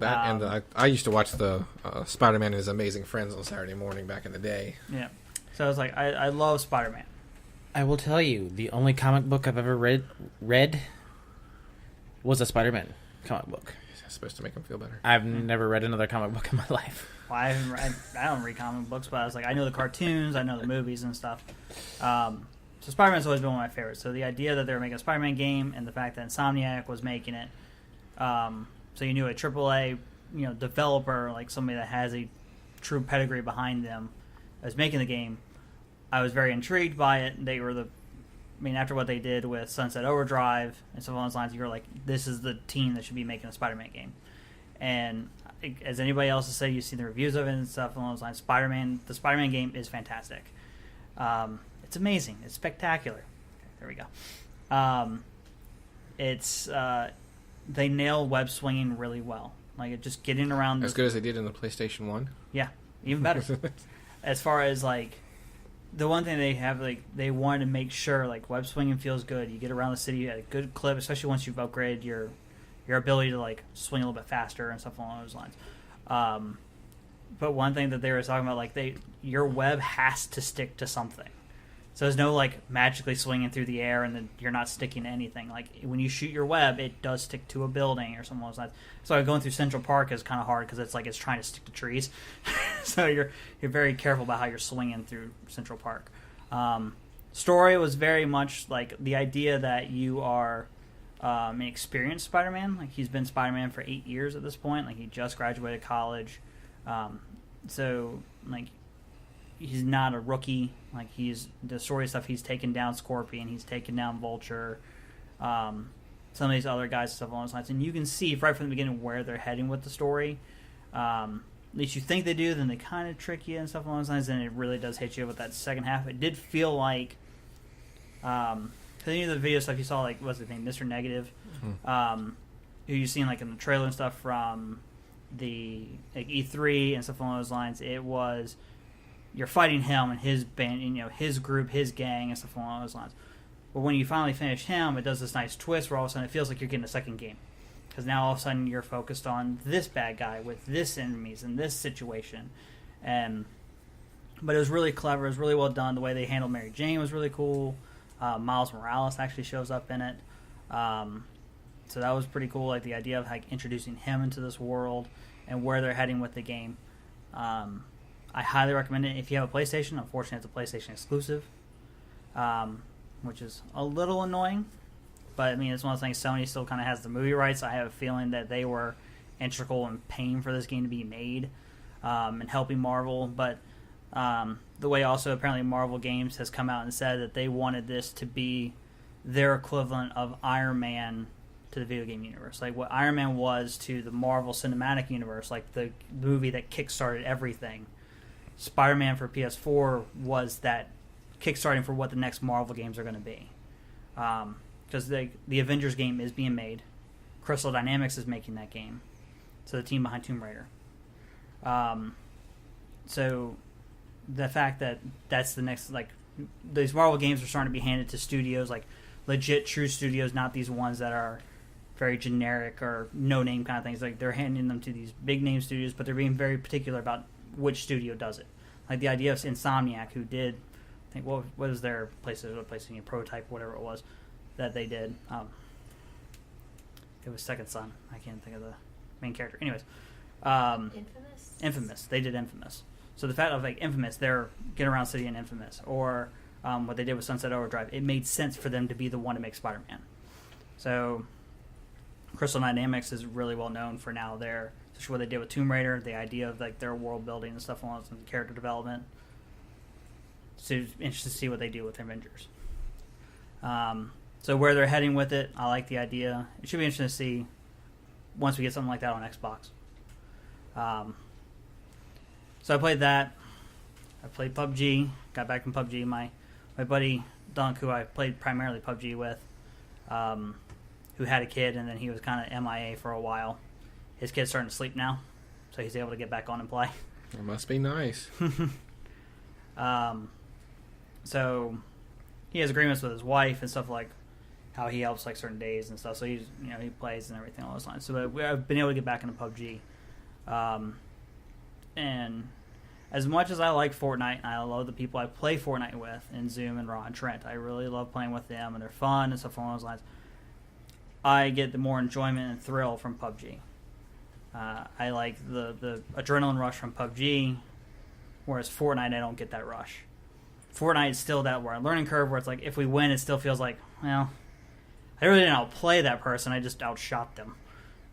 I used to watch the Spider-Man and His Amazing Friends on Saturday morning back in the day.
Yeah. So I was like, I love Spider-Man.
I will tell you, the only comic book I've ever read was a Spider-Man comic book.
It's supposed to make him feel better.
I've never read another comic book in my life.
Well, I don't read comic books, but I was like, I know the cartoons, I know the movies and stuff. So Spider-Man's always been one of my favorites. So the idea that they were making a Spider-Man game and the fact that Insomniac was making it, so you knew a AAA, developer, like somebody that has a true pedigree behind them, was making the game. I was very intrigued by it. They were after what they did with Sunset Overdrive and stuff along those lines, you were like, this is the team that should be making a Spider-Man game. And as anybody else has said, you've seen the reviews of it and stuff along those lines. The Spider-Man game is fantastic. It's amazing. It's spectacular. Okay, there we go. They nail web swinging really well. Like just getting around.
As good as they did in the PlayStation 1.
Yeah, even better. As far as like the one thing they have, like they wanted to make sure like web swinging feels good. You get around the city at a good clip, especially once you've upgraded your ability to like swing a little bit faster and stuff along those lines. But one thing that they were talking about, like your web has to stick to something. So there's no like magically swinging through the air and then you're not sticking to anything. Like when you shoot your web, it does stick to a building or something like that. So going through Central Park is kind of hard because it's trying to stick to trees. So you're very careful about how you're swinging through Central Park. Story was very much like the idea that you are an experienced Spider-Man. Like he's been Spider-Man for 8 years at this point. Like he just graduated college. So like he's not a rookie. Like the story stuff, he's taken down Scorpion, he's taken down Vulture, some of these other guys and stuff along those lines. And you can see right from the beginning where they're heading with the story. At least you think they do, then they kind of trick you and stuff along those lines, and it really does hit you with that second half. It did feel like, because any of the video stuff you saw, like, what's his name, Mr. Negative, who you've seen like in the trailer and stuff from the like E3 and stuff along those lines, it was you're fighting him and his band, his group, his gang, and stuff along those lines. But when you finally finish him, it does this nice twist where all of a sudden it feels like you're getting a second game. Because now all of a sudden you're focused on this bad guy with this enemies in this situation. But it was really clever. It was really well done. The way they handled Mary Jane was really cool. Miles Morales actually shows up in it. So that was pretty cool. Like the idea of like introducing him into this world and where they're heading with the game. I highly recommend it if you have a PlayStation. Unfortunately, it's a PlayStation exclusive, which is a little annoying. But, I mean, it's one of those things. Sony still kind of has the movie rights. I have a feeling that they were integral in paying for this game to be made and helping Marvel. But the way also apparently Marvel Games has come out and said that they wanted this to be their equivalent of Iron Man to the video game universe. Like what Iron Man was to the Marvel Cinematic Universe, like the movie that kickstarted everything. Spider-Man for PS4 was that kickstarting for what the next Marvel games are going to be. Because the Avengers game is being made. Crystal Dynamics is making that game. So the team behind Tomb Raider. So the fact that that's the next, like, these Marvel games are starting to be handed to studios, like legit true studios, not these ones that are very generic or no-name kind of things. Like they're handing them to these big-name studios, but they're being very particular about which studio does it. Like the idea of Insomniac, who did, I think, what was their PlayStation Prototype, whatever it was, that they did. It was Second Son. I can't think of the main character. Anyways. Infamous. They did Infamous. So the fact of like Infamous, they're Get Around City and Infamous, or what they did with Sunset Overdrive, it made sense for them to be the one to make Spider-Man. So Crystal Dynamics is really well known for now their, especially what they did with Tomb Raider, the idea of like their world building and stuff along with character development. So it's interesting to see what they do with Avengers. So where they're heading with it, I like the idea. It should be interesting to see once we get something like that on Xbox. So I played that. I played PUBG. Got back from PUBG. My buddy Dunk, who I played primarily PUBG with, who had a kid, and then he was kind of MIA for a while. His kid's starting to sleep now, so he's able to get back on and play.
It must be nice.
So he has agreements with his wife and stuff, like how he helps like certain days and stuff. So he's, he plays and everything along those lines. So I've been able to get back into PUBG. And as much as I like Fortnite, and I love the people I play Fortnite with, and Zoom and Raw and Trent, I really love playing with them, and they're fun and stuff along those lines. I get the more enjoyment and thrill from PUBG. I like the adrenaline rush from PUBG, whereas Fortnite, I don't get that rush. Fortnite is still that learning curve where it's like, if we win, it still feels like, well, I really didn't outplay that person, I just outshot them.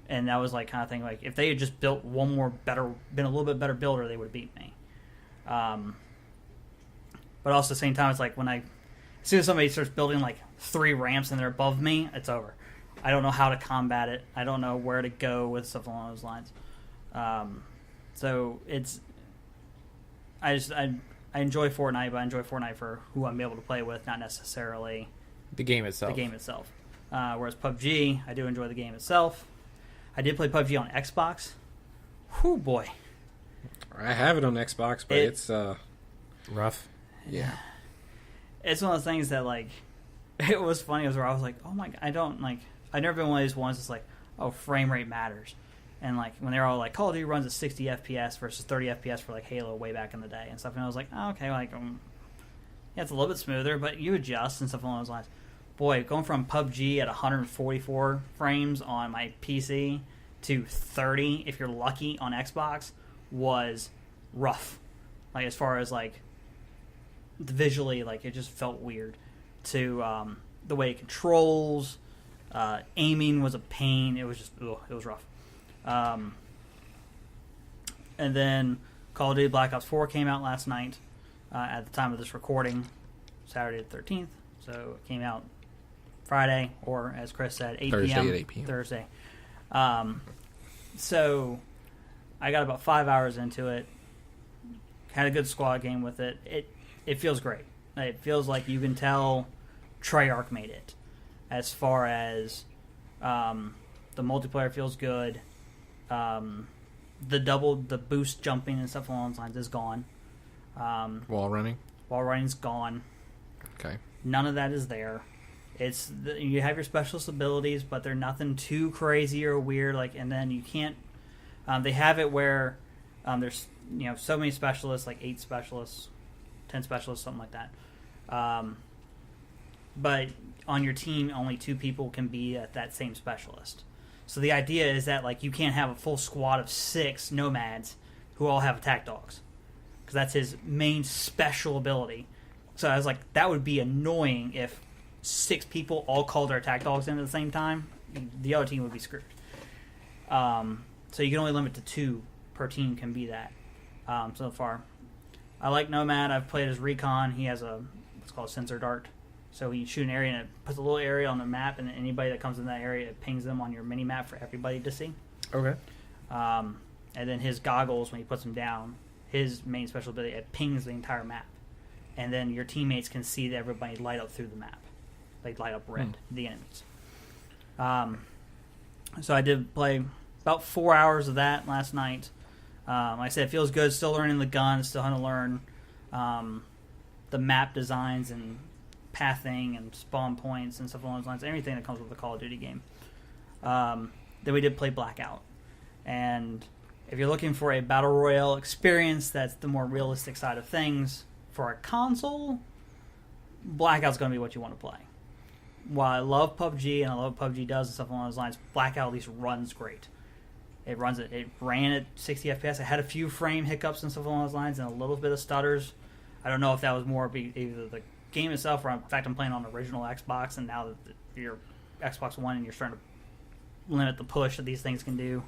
And that was like kind of thing, like, if they had just built been a little bit better builder, they would have beat me. But also at the same time, it's like as soon as somebody starts building like 3 ramps and they're above me, it's over. I don't know how to combat it. I don't know where to go with stuff along those lines. So I enjoy Fortnite, but I enjoy Fortnite for who I'm able to play with, not necessarily
The game itself.
Whereas PUBG, I do enjoy the game itself. I did play PUBG on Xbox. Whew, boy.
I have it on Xbox, but it's
rough.
Yeah.
It's one of those things that, like, it was funny. It was where I was like, oh my God, I've never been one of these ones that's like, oh, frame rate matters. And, like, when they're all like, Call of Duty runs at 60 FPS versus 30 FPS for, like, Halo way back in the day and stuff. And I was like, oh, okay, like, yeah, it's a little bit smoother, but you adjust and stuff along those lines. Boy, going from PUBG at 144 frames on my PC to 30, if you're lucky, on Xbox was rough. Like, as far as, like, visually, like, it just felt weird. To the way it controls, aiming was a pain. It was just, it was rough. And then Call of Duty Black Ops 4 came out last night at the time of this recording, Saturday the 13th. So it came out Friday, or as Chris said, 8
Thursday
p.m.
at 8 p.m.
Thursday. So I got about 5 hours into it. Had a good squad game with it. It feels great. It feels like you can tell Treyarch made it. As far as the multiplayer feels good. The boost jumping and stuff along those lines is gone.
Wall running?
Wall running's gone.
Okay.
None of that is there. You have your specialist abilities, but they're nothing too crazy or weird. Like, and then you can't. They have it where there's so many specialists, like 8 specialists, 10 specialists, something like that. But on your team, only 2 people can be at that same specialist. So the idea is that, like, you can't have a full squad of 6 nomads who all have attack dogs, because that's his main special ability. So I was like, that would be annoying if 6 people all called their attack dogs in at the same time. The other team would be screwed. So you can only limit to 2 per team can be that. So far, I like Nomad. I've played as Recon. He has what's called a sensor dart. So you shoot an area and it puts a little area on the map, and anybody that comes in that area, it pings them on your mini map for everybody to see.
Okay.
And then his goggles, when he puts them down, his main special ability, it pings the entire map. And then your teammates can see that everybody light up through the map. They light up red, the enemies. So I did play about 4 hours of that last night. Like I said, it feels good. Still learning the gun. Still having to learn the map designs and pathing and spawn points and stuff along those lines. Everything that comes with a Call of Duty game. Then we did play Blackout. And if you're looking for a Battle Royale experience that's the more realistic side of things for a console, Blackout's going to be what you want to play. While I love PUBG and I love what PUBG does and stuff along those lines, Blackout at least runs great. It ran at 60 FPS. It had a few frame hiccups and stuff along those lines and a little bit of stutters. I don't know if that was more either the game itself, or in fact I'm playing on the original Xbox, and now that you're Xbox One and you're starting to limit the push that these things can do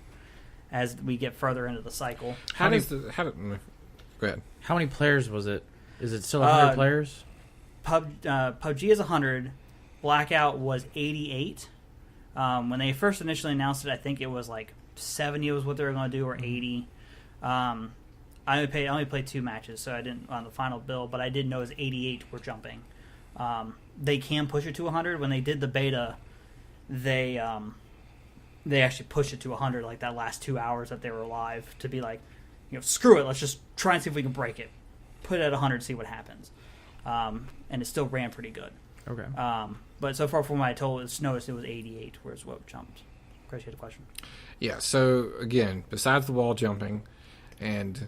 as we get further into the cycle.
Go ahead.
How many players was it? Is it still 100 players?
PUBG is 100. Blackout was 88. When they first initially announced it, I think it was like 70 was what they were going to do, or 80. I only played 2 matches, so I didn't on the final build, but I did know it was 88 were jumping. They can push it to 100. When they did the beta, they actually pushed it to 100, like that last 2 hours that they were live, to be like, screw it, let's just try and see if we can break it. Put it at 100, see what happens. And it still ran pretty good.
Okay.
But so far from what I noticed, it was 88, whereas what jumped. Chris, you had a question?
Yeah, so again, besides the wall jumping and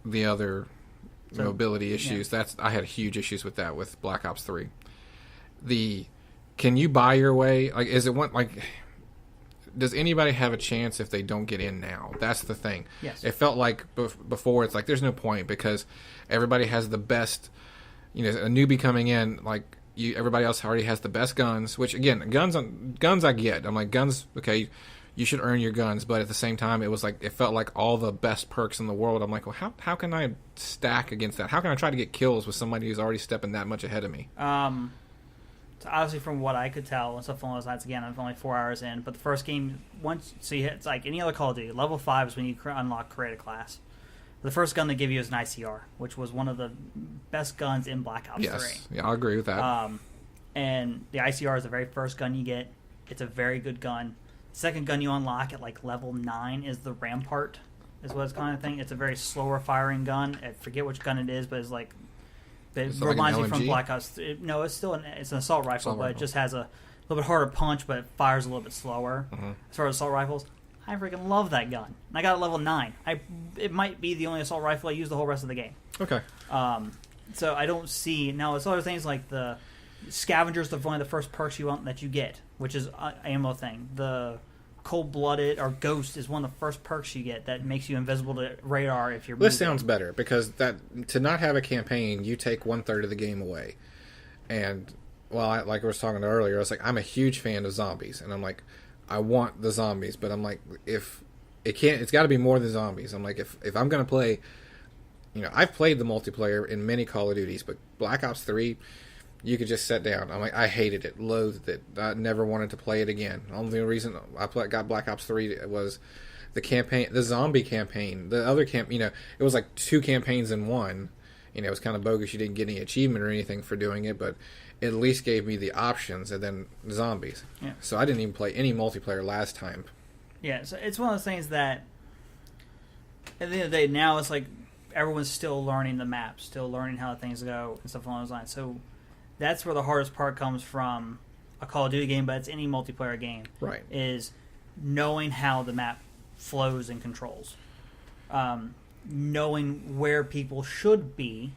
the other mobility issues, I had huge issues with that with Black Ops 3. The can you buy your way? Like, is it one like? Does anybody have a chance if they don't get in now? That's the thing.
Yes.
It felt like before it's like there's no point because everybody has the best. You know, a newbie coming in, like everybody else already has the best guns. Which again, guns I get. I'm like guns. Okay, you should earn your guns, but at the same time, it felt like all the best perks in the world. I'm like, well, how can I stack against that? How can I try to get kills with somebody who's already stepping that much ahead of me?
So obviously, from what I could tell, and stuff along those lines, again, I'm only 4 hours in. But the first game, it's like any other Call of Duty. Level 5 is when you unlock create a class. The first gun they give you is an ICR, which was one of the best guns in Black Ops 3.
Yes, yeah, I'll agree with that.
And the ICR is the very first gun you get. It's a very good gun. The second gun you unlock at like level 9 is the Rampart, is what it's kind of thing. It's a very slower firing gun. I forget which gun it is, but it's like... It reminds me from Black Ops. No, it's still it's an assault rifle, but it just has a little bit harder punch, but it fires a little bit slower. As far as assault rifles, I freaking love that gun. And I got it level 9. It might be the only assault rifle I use the whole rest of the game.
Okay.
So I don't see now. It's other things like the scavengers. One of the first perks you want that you get, which is ammo thing. The cold-blooded or ghost is one of the first perks you get that makes you invisible to radar if you're moving.
This sounds better because to not have a campaign, you take 1/3 of the game away. And like I was talking earlier, I was like, I'm a huge fan of zombies, and I'm like, I want the zombies, but I'm like, if it can't, it's got to be more than zombies. I'm like, if I'm gonna play, I've played the multiplayer in many Call of Duties, but Black Ops 3. You could just sit down. I'm like, I hated it, loathed it. I never wanted to play it again. The only reason I got Black Ops 3 was the campaign, the zombie campaign. The other it was like 2 campaigns in one. It was kind of bogus. You didn't get any achievement or anything for doing it, but it at least gave me the options and then zombies.
Yeah.
So I didn't even play any multiplayer last time.
Yeah, so it's one of those things that at the end of the day, now it's like everyone's still learning the map, still learning how things go and stuff along those lines. So that's where the hardest part comes from a Call of Duty game, but it's any multiplayer game.
Right.
Is knowing how the map flows and controls. Knowing where people should be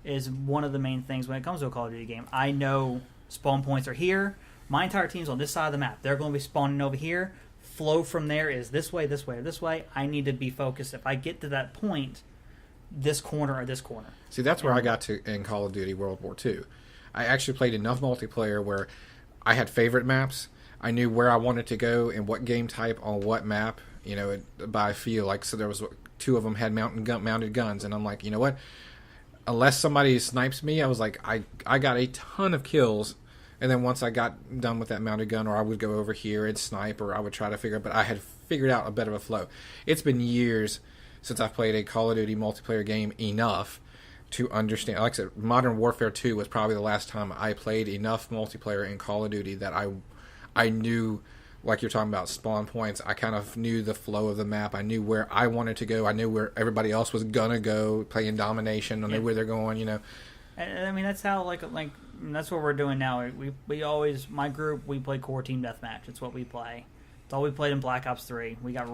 is one of the main things when it comes to a Call of Duty game. I know spawn points are here. My entire team's on this side of the map. They're going to be spawning over here. Flow from there is this way, this way, or this way. I need to be focused. If I get to that point, this corner or this corner.
See, that's where I got to in Call of Duty World War II. I actually played enough multiplayer where I had favorite maps. I knew where I wanted to go and what game type on what map, by feel. Like, so there was 2 of them had mounted guns, and I'm like, you know what? Unless somebody snipes me, I was like, I got a ton of kills, and then once I got done with that mounted gun, or I would go over here and snipe, or I would try to figure, but I had figured out a bit of a flow. It's been years since I've played a Call of Duty multiplayer game enough to understand. Like I said, Modern Warfare 2 was probably the last time I played enough multiplayer in Call of Duty that I knew, like you're talking about spawn points, I kind of knew the flow of the map. I knew where I wanted to go. I knew where everybody else was gonna go, playing domination. I knew where they're going, And
I mean, that's how like that's what we're doing now. We always, my group, we play core team deathmatch. It's what we play. It's all we played in Black Ops 3. We got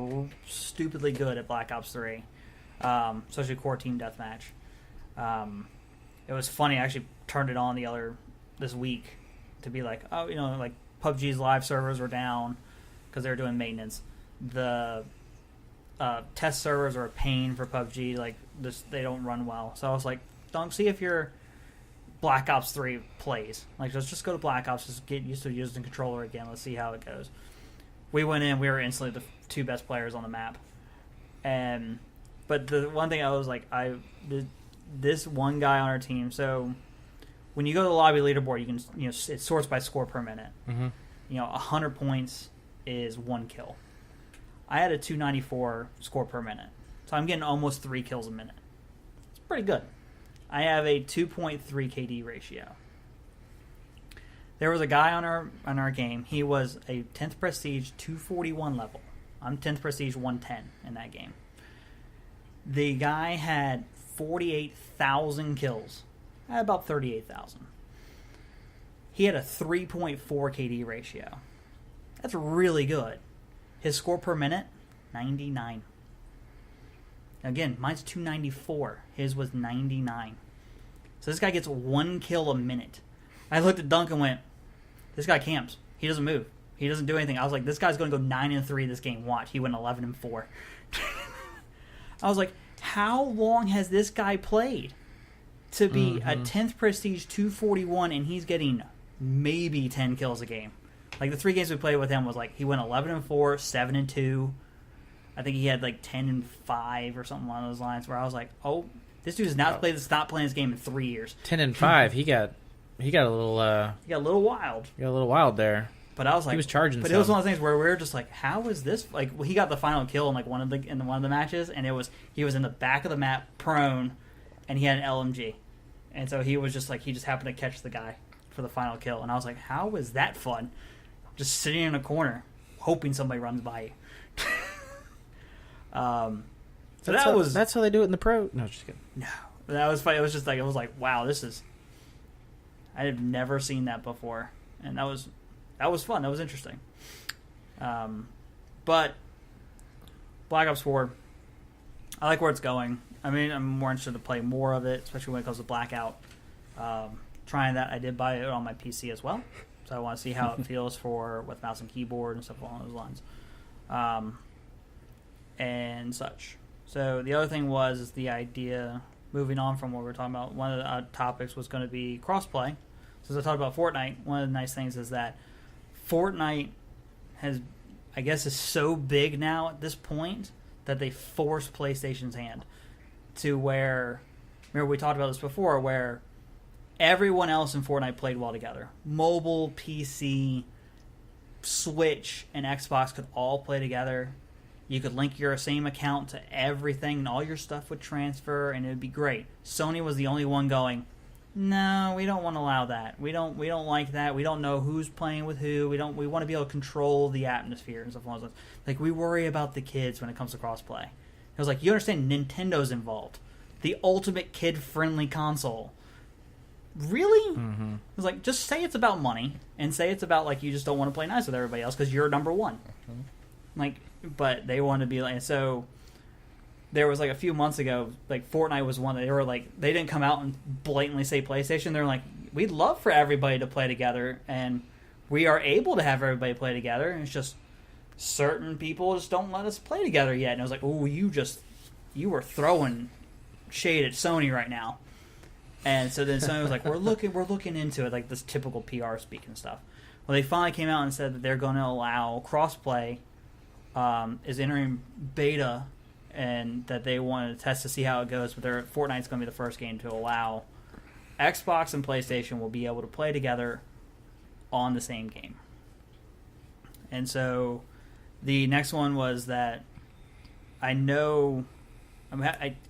stupidly good at Black Ops 3, especially core team deathmatch. It was funny. I actually turned it on this week to be like, like PUBG's live servers were down because they were doing maintenance. The test servers are a pain for PUBG. Like they don't run well. So I was like, don't see if your Black Ops 3 plays. Like just go to Black Ops. Just get used to using the controller again. Let's see how it goes. We went in. We were instantly the 2 best players on the map. But the one thing I was like, this one guy on our team. So when you go to the lobby leaderboard, you can it sorts by score per minute.
Mm-hmm.
100 points is 1 kill. I had a 294 score per minute, so I'm getting almost 3 kills a minute. It's pretty good. I have a 2.3 KD ratio. There was a guy on our game. He was a 10th Prestige 241 level. I'm 10th Prestige 110 in that game. The guy had 48,000 kills. I had about 38,000. He had a 3.4 KD ratio. That's really good. His score per minute, 99. Again, mine's 294. His was 99. So this guy gets 1 kill a minute. I looked at Dunk and went, this guy camps. He doesn't move. He doesn't do anything. I was like, this guy's going to go 9-3 this game. Watch. He went 11-4. I was like, how long has this guy played to be a 10th prestige 241 and he's getting maybe 10 kills a game? Like the 3 games we played with him was like he went 11-4, 7-2. I think he had like 10-5 or something along those lines. Where I was like, oh, this dude has not playing this game in 3 years.
10-5. He got a little.
He got a little wild.
He got a little wild there.
But I was like,
he was charging.
But it was one of those things where we were just like, how is this? Like, he got the final kill in like one of the matches, and he was in the back of the map, prone, and he had an LMG, and so he was just like he just happened to catch the guy for the final kill, and I was like, how is that fun? Just sitting in a corner, hoping somebody runs by you. So
that's how they do it in the pro. No, just kidding.
No, that was funny. It was just like wow, this is. I have never seen that before, and that was fun. That was interesting. But Black Ops 4, I like where it's going. I mean, I'm more interested to play more of it, especially when it comes to Blackout. Trying that, I did buy it on my PC as well, so I want to see how it feels with mouse and keyboard and stuff along those lines, and such. So the other thing was the idea. Moving on from what we were talking about, one of the topics was going to be crossplay. Since I talked about Fortnite, one of the nice things is that Fortnite is so big now at this point that they force PlayStation's hand to where, remember we talked about this before, where everyone else in Fortnite played well together. Mobile, PC, Switch, and Xbox could all play together. You could link your same account to everything, and all your stuff would transfer, and it would be great. Sony was the only one going, no, we don't want to allow that. We don't like that. We don't know who's playing with who. We want to be able to control the atmosphere and stuff like that. Like, we worry about the kids when it comes to crossplay. It was like, you understand Nintendo's involved. The ultimate kid-friendly console. Really?
Mm-hmm.
It was like, just say it's about money, and say it's about, like, you just don't want to play nice with everybody else because you're number one. Mm-hmm. Like, but they wanted to be like, so there was like a few months ago, like Fortnite was one that they were like, they didn't come out and blatantly say PlayStation. They're like, we'd love for everybody to play together, and we are able to have everybody play together, and it's just certain people just don't let us play together yet. And I was like, oh, you were throwing shade at Sony right now. And so then Sony was like, we're looking into it, like this typical PR speak and stuff. Well, they finally came out and said that they're going to allow crossplay. Is entering beta, and that they want to test to see how it goes. But Fortnite's going to be the first game to allow Xbox and PlayStation will be able to play together on the same game. And so the next one was that I know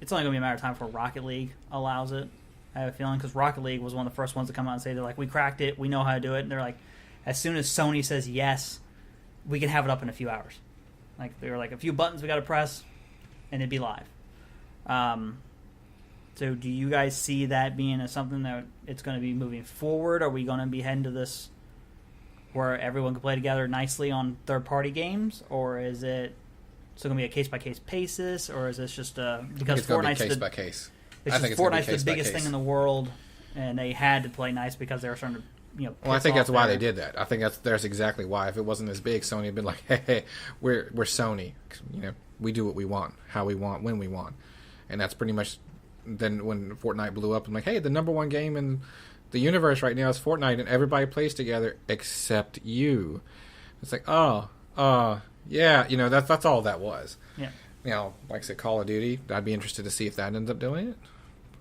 it's only going to be a matter of time before Rocket League allows it. I have a feeling because Rocket League was one of the first ones to come out and say they're like, we cracked it, we know how to do it. And they're like, as soon as Sony says yes, we can have it up in a few hours. Like, there were like a few buttons we got to press, and it'd be live. So do you guys see that being something that it's going to be moving forward? Are we going to be heading to this where everyone can play together nicely on third-party games? Or is it still going to be a case-by-case basis? Or is this just because
it's going to be
Fortnite's
case-by-case.
It's just Fortnite's the biggest thing in the world, and they had to play nice because they were starting to,
well, I think that's why they did that. I think that's exactly why. If it wasn't as big, Sony had been like, hey, we're Sony. We do what we want, how we want, when we want. And that's pretty much then when Fortnite blew up. I'm like, hey, the number one game in the universe right now is Fortnite, and everybody plays together except you. It's like, yeah, that's all that was.
Yeah.
Like I said, Call of Duty, I'd be interested to see if that ends up doing it.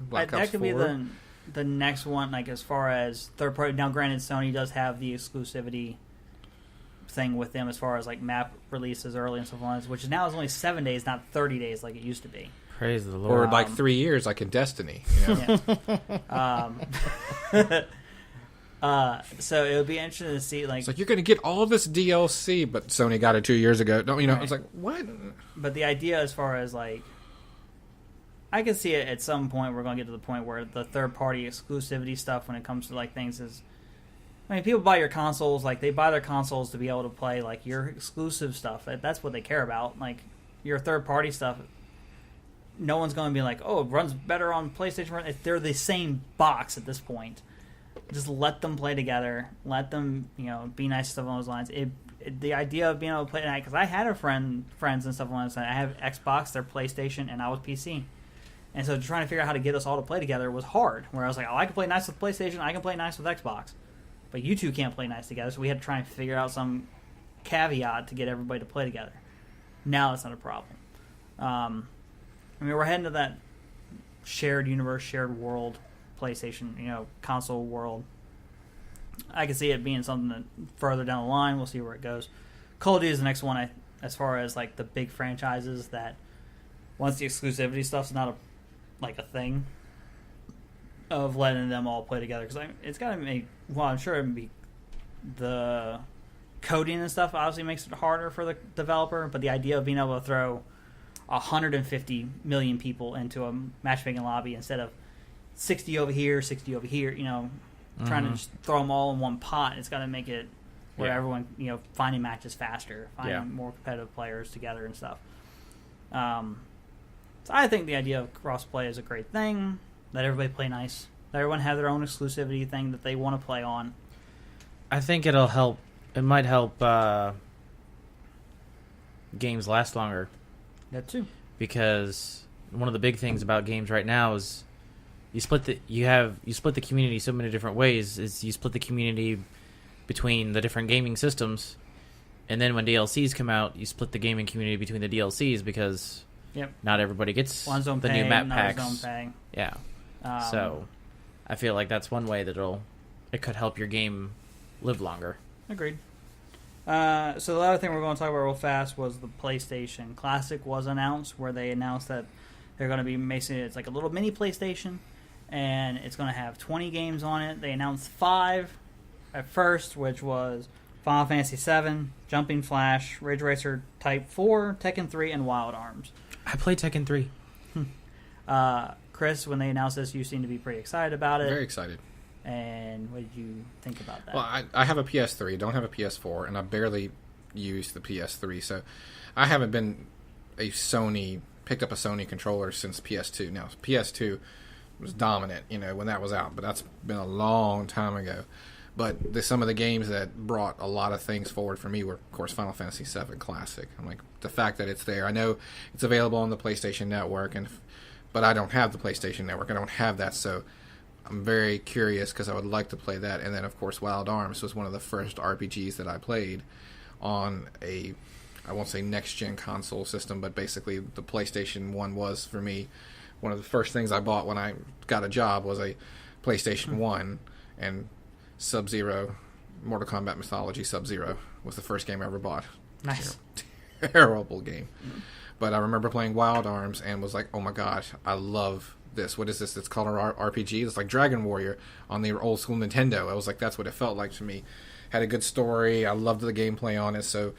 Black Ops
that could
4.
be the next one, like as far as third party. Now, granted, Sony does have the exclusivity thing with them as far as like map releases early and stuff like that, which now is only 7 days, not 30 days like it used to be.
Praise the Lord.
Or like 3 years, like in Destiny.
Yeah. So it would be interesting to see, like,
it's like, you're going to get all this DLC, but Sony got it 2 years ago. No,
right.
It's like, what?
But the idea as far as like, I can see it at some point. We're going to get to the point where the third-party exclusivity stuff, when it comes to like things, is. I mean, people buy your consoles, like they buy their consoles to be able to play like your exclusive stuff. That's what they care about. Like your third-party stuff, no one's going to be like, oh, it runs better on PlayStation. They're the same box at this point, Just let them play together. Let them, be nice and stuff along those lines. The idea of being able to play tonight, because I had friends and stuff along those lines. I have Xbox, their PlayStation, and I was PC. And so trying to figure out how to get us all to play together was hard. Where I was like, I can play nice with PlayStation, I can play nice with Xbox. But you two can't play nice together, so we had to try and figure out some caveat to get everybody to play together. Now it's not a problem. We're heading to that shared universe, shared world, PlayStation, console world. I can see it being something that further down the line, we'll see where it goes. Call of Duty is the next one, as far as like the big franchises that once the exclusivity stuff's not a thing of letting them all play together, because it's got to make. Well, I'm sure it'd be the coding and stuff. Obviously, makes it harder for the developer, but the idea of being able to throw 150 million people into a matchmaking lobby instead of 60 over here, 60 over here, trying to just throw them all in one pot. It's got to make it where everyone, finding matches faster, finding more competitive players together and stuff. So I think the idea of cross-play is a great thing. Let everybody play nice. Let everyone have their own exclusivity thing that they want to play on.
I think it'll help. It might help games last longer.
That too.
Because one of the big things about games right now is you split the community so many different ways. Is you split the community between the different gaming systems, and then when DLCs come out, you split the gaming community between the DLCs because not everybody gets the new map packs. Yeah. So I feel like that's one way that it could help your game live longer.
Agreed. So the other thing we're going to talk about real fast was the PlayStation Classic was announced, where they announced that they're going to be making it's like a little mini PlayStation, and it's going to have 20 games on it. They announced 5 at first, which was Final Fantasy VII, Jumping Flash, Ridge Racer Type 4, Tekken 3, and Wild Arms.
I played Tekken 3.
Chris, when they announced this, you seemed to be pretty excited about it.
Very excited.
And what did you think about that?
Well, I have a PS3, don't have a PS4, and I barely use the PS3, so I haven't been picked up a Sony controller since PS2. Now, PS2 was dominant, when that was out, but that's been a long time ago. But some of the games that brought a lot of things forward for me were, of course, Final Fantasy VII Classic. I'm like, the fact that it's there. I know it's available on the PlayStation Network, but I don't have the PlayStation Network. I don't have that, so I'm very curious because I would like to play that. And then, of course, Wild Arms was one of the first RPGs that I played on I won't say next-gen console system, but basically the PlayStation 1 was, for me, one of the first things I bought when I got a job was a PlayStation 1, and Sub-Zero, Mortal Kombat Mythology Sub-Zero was the first game I ever bought.
Nice.
Terrible game. But I remember playing Wild Arms and was like, oh my gosh, I love this. What is this? It's called an RPG. It's like Dragon Warrior on the old school Nintendo. I was like, that's what it felt like to me. Had a good story. I loved the gameplay on it. So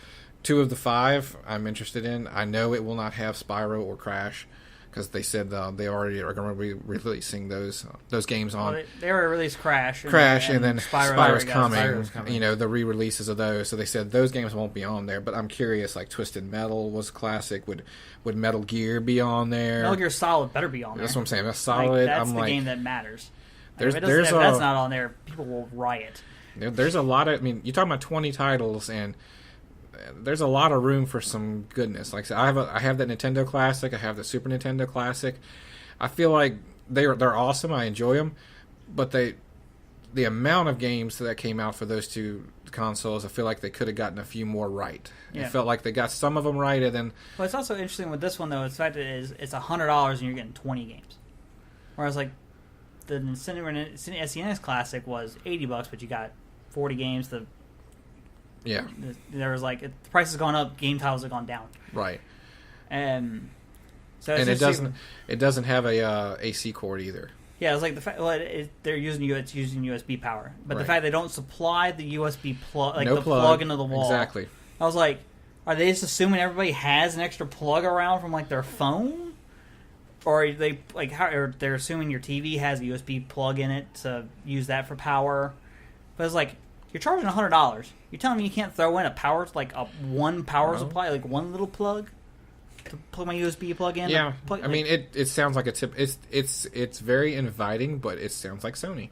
2 of the 5 I'm interested in. I know it will not have Spyro or Crash because they said they already are going to be releasing those games on.
Well, they already released Crash.
And then Spyro's coming.
Spyro's coming.
The re-releases of those. So they said those games won't be on there. But I'm curious, like Twisted Metal was classic. Would Metal Gear be on there?
Metal Gear Solid better be on there.
That's what I'm saying. That's solid.
That's
I'm
the
like,
game that matters.
If
that's not on there, people will riot.
There's a lot of. You're talking about 20 titles, and there's a lot of room for some goodness. Like I said, I have that Nintendo Classic. I have the Super Nintendo Classic. I feel like they're awesome. I enjoy them, but the amount of games that came out for those 2 consoles, I feel like they could have gotten a few more right.
Yeah.
It felt like they got some of them right, and then.
Well, it's also interesting with this one though. The fact that it's $100 and you're getting 20 games, whereas like the SNES Classic was $80, but you got 40 games. There was like the price has gone up, game titles have gone down.
Right.
So
and it doesn't have a AC cord either.
Yeah, it's like the fact they're using USB power, but the fact they don't supply the USB plug, like plug into the wall.
Exactly.
I was like, are they just assuming everybody has an extra plug around from like their phone, or are they or they're assuming your TV has a USB plug in it to use that for power? But it's like you're charging $100. You're telling me you can't throw in one power supply, like one little plug to plug my USB plug in?
Yeah, it sounds like a tip. It's very inviting, but it sounds like Sony.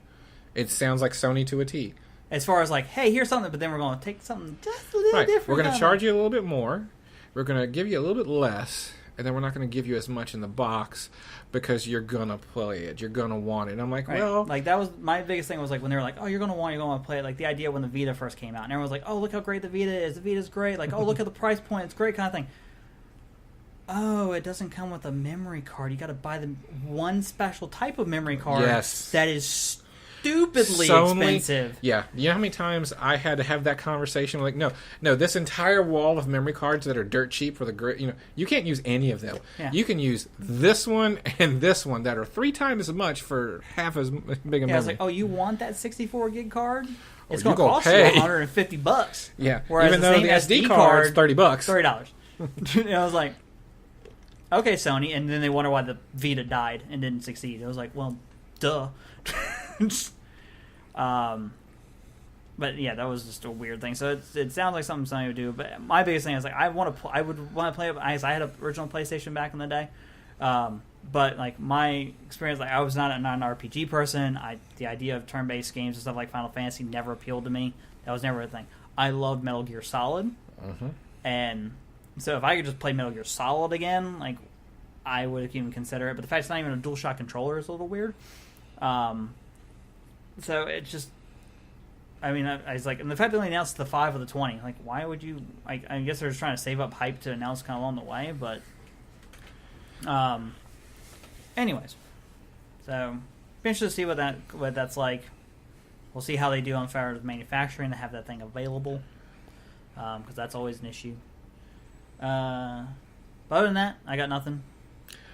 It sounds like Sony to a T.
As far as like, hey, here's something, but then we're going to take something just a little different.
We're going to charge you a little bit more. We're going to give you a little bit less. And then we're not going to give you as much in the box because you're going to play it. You're going to want it. And I'm like, well...
Like, that was... My biggest thing was, like, when they were like, oh, you're going to want to play it. Like, the idea when the Vita first came out. And everyone was like, oh, look how great the Vita is. The Vita's great. Like, oh, look at the price point. It's great kind of thing. Oh, it doesn't come with a memory card. You got to buy the one special type of memory card.
Yes.
That is stupidly expensive.
Yeah. You know how many times I had to have that conversation? Like, no, this entire wall of memory cards that are dirt cheap for the great, you can't use any of them.
Yeah.
You can use this one and this one that are 3 times as much for half as big a memory.
I was like, oh, you want that 64 gig card? It's
you're
going to cost
pay.
you $150.
Yeah.
Whereas
even though the SD card's $30.
$30. And I was like, okay, Sony. And then they wonder why the Vita died and didn't succeed. I was like, well, duh. But yeah, that was just a weird thing. So it sounds like something Sony would do. But my biggest thing is like I would want to play it. I had an original PlayStation back in the day. But like my experience, like I was not an RPG person. The idea of turn-based games and stuff like Final Fantasy never appealed to me. That was never a thing. I loved Metal Gear Solid, and so if I could just play Metal Gear Solid again, like I would even consider it. But the fact it's not even a DualShock controller is a little weird. So it's just, I mean, I was like, and the fact that they announced the 5 of the 20, like, why would you? I guess they're just trying to save up hype to announce kind of along the way, but, anyways, so be interested to see what that's like. We'll see how they do on fire with manufacturing to have that thing available, because that's always an issue. But other than that, I got nothing.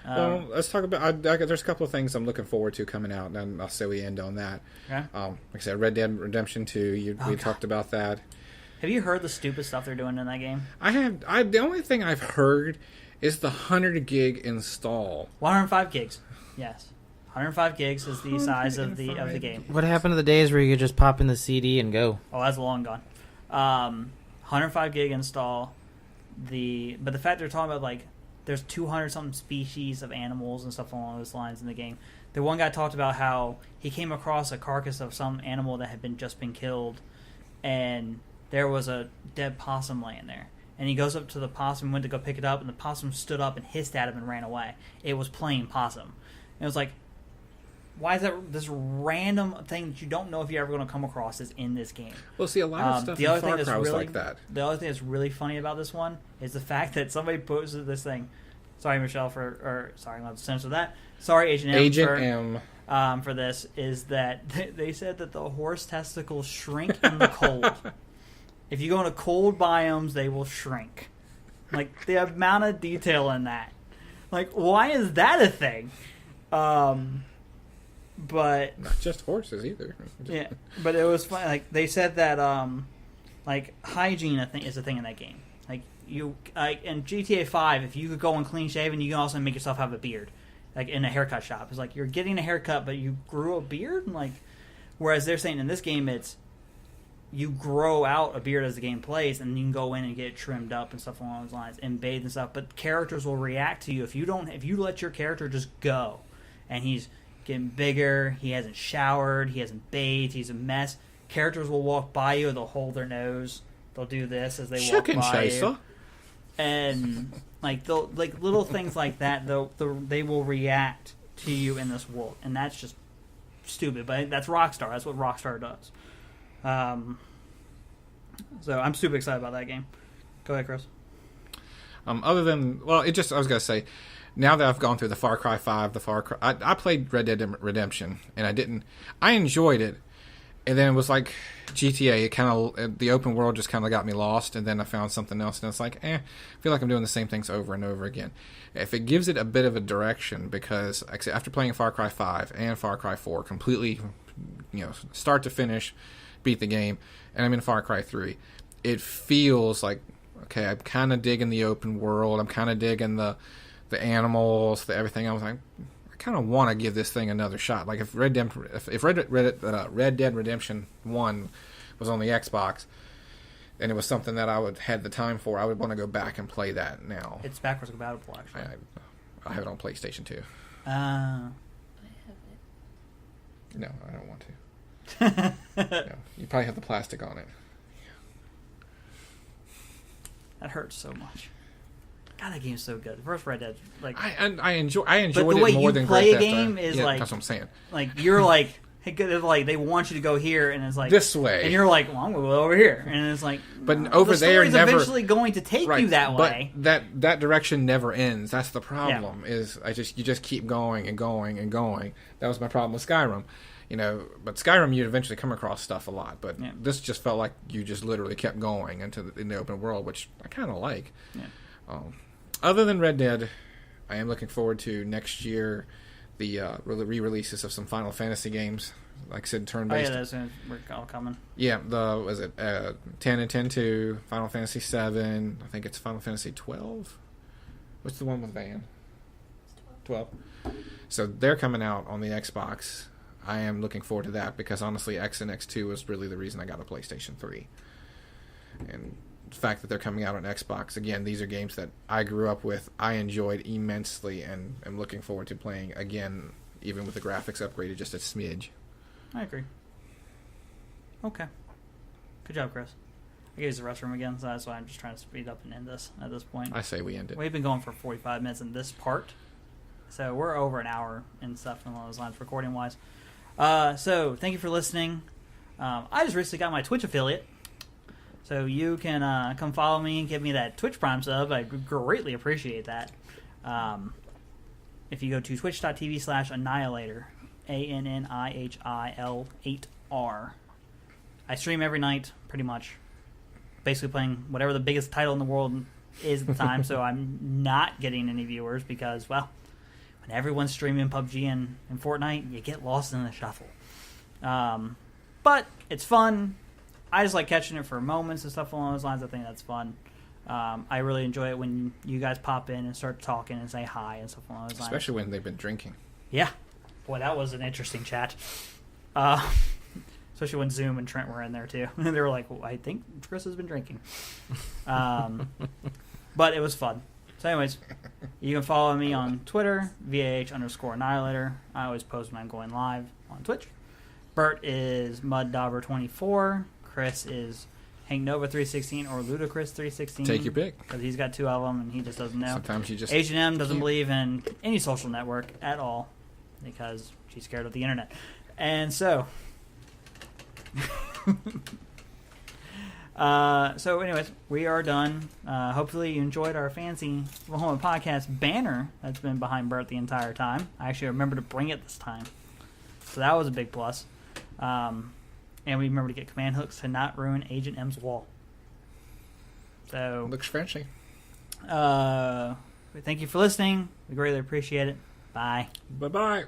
Well, let's talk about. There's a couple of things I'm looking forward to coming out, and I'll say we end on that.
Okay.
Like I said, Red Dead Redemption 2. We talked about that.
Have you heard the stupid stuff they're doing in that game?
I have. The only thing I've heard is the 100 gig install.
105 gigs. Yes, 105 gigs is the size of the game.
What happened to the days where you could just pop in the CD and go?
Oh, that's long gone. 105 gig install. But the fact they're talking about like. There's 200-something species of animals and stuff along those lines in the game. The one guy talked about how he came across a carcass of some animal that had just been killed, and there was a dead possum laying there. And he goes up to the possum, went to go pick it up, and the possum stood up and hissed at him and ran away. It was plain possum. And it was like, why is that this random thing that you don't know if you're ever going to come across is in this game?
Well, see, a lot of stuff in Far Cry was like that.
The other thing that's really funny about this one is the fact that somebody posted this thing. Sorry, Michelle, sorry, I'm going to censor that. Sorry, Agent M. For this, is that they said that the horse testicles shrink in the cold. If you go into cold biomes, they will shrink. Like, the amount of detail in that. Like, why is that a thing? But
not just horses either.
Yeah, but it was fun. Like they said that, like hygiene, I think, is a thing in that game. Like in GTA 5, if you could go and clean shaven, you can also make yourself have a beard, like in a haircut shop. It's like you're getting a haircut, but you grew a beard. And like, whereas they're saying in this game, it's you grow out a beard as the game plays, and you can go in and get it trimmed up and stuff along those lines, and bathe and stuff. But characters will react to you if you let your character just go, and he's getting bigger, he hasn't showered, he hasn't bathed, he's a mess. Characters will walk by you, they'll hold their nose, they'll do this as they walk by you. And they'll little things like that, they will react to you in this world, and that's just stupid. But that's Rockstar. That's what Rockstar does. So I'm super excited about that game. Go ahead, Chris.
Other than I was gonna say. Now that I've gone through the Far Cry 5, I played Red Dead Redemption, and I enjoyed it, and then it was like GTA, the open world just kind of got me lost, and then I found something else, and it's like, I feel like I'm doing the same things over and over again. If it gives it a bit of a direction, because after playing Far Cry 5 and Far Cry 4, completely, start to finish, beat the game, and I'm in Far Cry 3, it feels like, okay, I'm kind of digging the open world, I'm kind of digging the animals, everything. I was like, I kind of want to give this thing another shot. Like if Red Dead Redemption 1 was on the Xbox, and it was something that I would had the time for, I would want to go back and play that now.
It's backwards compatible, actually.
I have it on PlayStation 2.
I have it.
No, I don't want to. Yeah, you probably have the plastic on it.
That hurts so much. God, that game's so good. The first Red Dead, like
I enjoyed
but the
it
way
more
you
than
play
Grand
a
Theft
game is
yeah,
like
that's what I'm saying.
like you're like, hey, good, like they want you to go here, and it's like
This way,
and you're like, well, I'm gonna go over here, and it's like,
But
no,
over
the
there
story's
never-
eventually going to take you that way.
But that direction never ends. That's the problem. Is you just keep going and going and going. That was my problem with Skyrim. But Skyrim you'd eventually come across stuff a lot. But this just felt like you just literally kept going in the open world, which I kind of like.
Yeah.
Other than Red Dead, I am looking forward to next year the re-releases of some Final Fantasy games. Like I said, turn-based.
Oh yeah, we're all coming.
Yeah, 10 and 10-2, Final Fantasy 7. I think it's Final Fantasy 12. What's the one with Van? 12. So they're coming out on the Xbox. I am looking forward to that because honestly, X and X2 was really the reason I got a PlayStation 3. And the fact that they're coming out on Xbox, again, these are games that I grew up with, I enjoyed immensely, and am looking forward to playing again, even with the graphics upgraded just a smidge.
I agree. Okay. Good job, Chris. I gotta use the restroom again, so that's why I'm just trying to speed up and end this at this point.
I say we end it.
We've been going for 45 minutes in this part, so we're over an hour and stuff along those lines, recording-wise. So thank you for listening. I just recently got my Twitch affiliate, so you can come follow me and give me that Twitch Prime sub. I greatly appreciate that. If you go to twitch.tv/Annihilator, ANNIHIL8R. I stream every night, pretty much. Basically playing whatever the biggest title in the world is at the time, so I'm not getting any viewers because, well, when everyone's streaming PUBG and Fortnite, you get lost in the shuffle. But it's fun. I just like catching it for moments and stuff along those lines. I think that's fun. I really enjoy it when you guys pop in and start talking and say hi and stuff along those lines.
Especially when they've been drinking.
Yeah. Boy, that was an interesting chat. Especially when Zoom and Trent were in there, too. They were like, well, I think Chris has been drinking. But it was fun. So anyways, you can follow me on Twitter, VAH_Annihilator. I always post when I'm going live on Twitch. Bert is MudDauber24. Chris is HankNova316 or Ludacris316.
Take your pick.
Because he's got two of them and he just doesn't know.
Sometimes you just...
H&M doesn't believe in any social network at all because she's scared of the internet. And so... so anyways, we are done. Hopefully you enjoyed our fancy VAHOMA Podcast banner that's been behind Bert the entire time. I actually remember to bring it this time. So that was a big plus. And we remember to get command hooks to not ruin Agent M's wall. So
Looks Frenchy.
thank you for listening. We greatly appreciate it. Bye.
Bye-bye.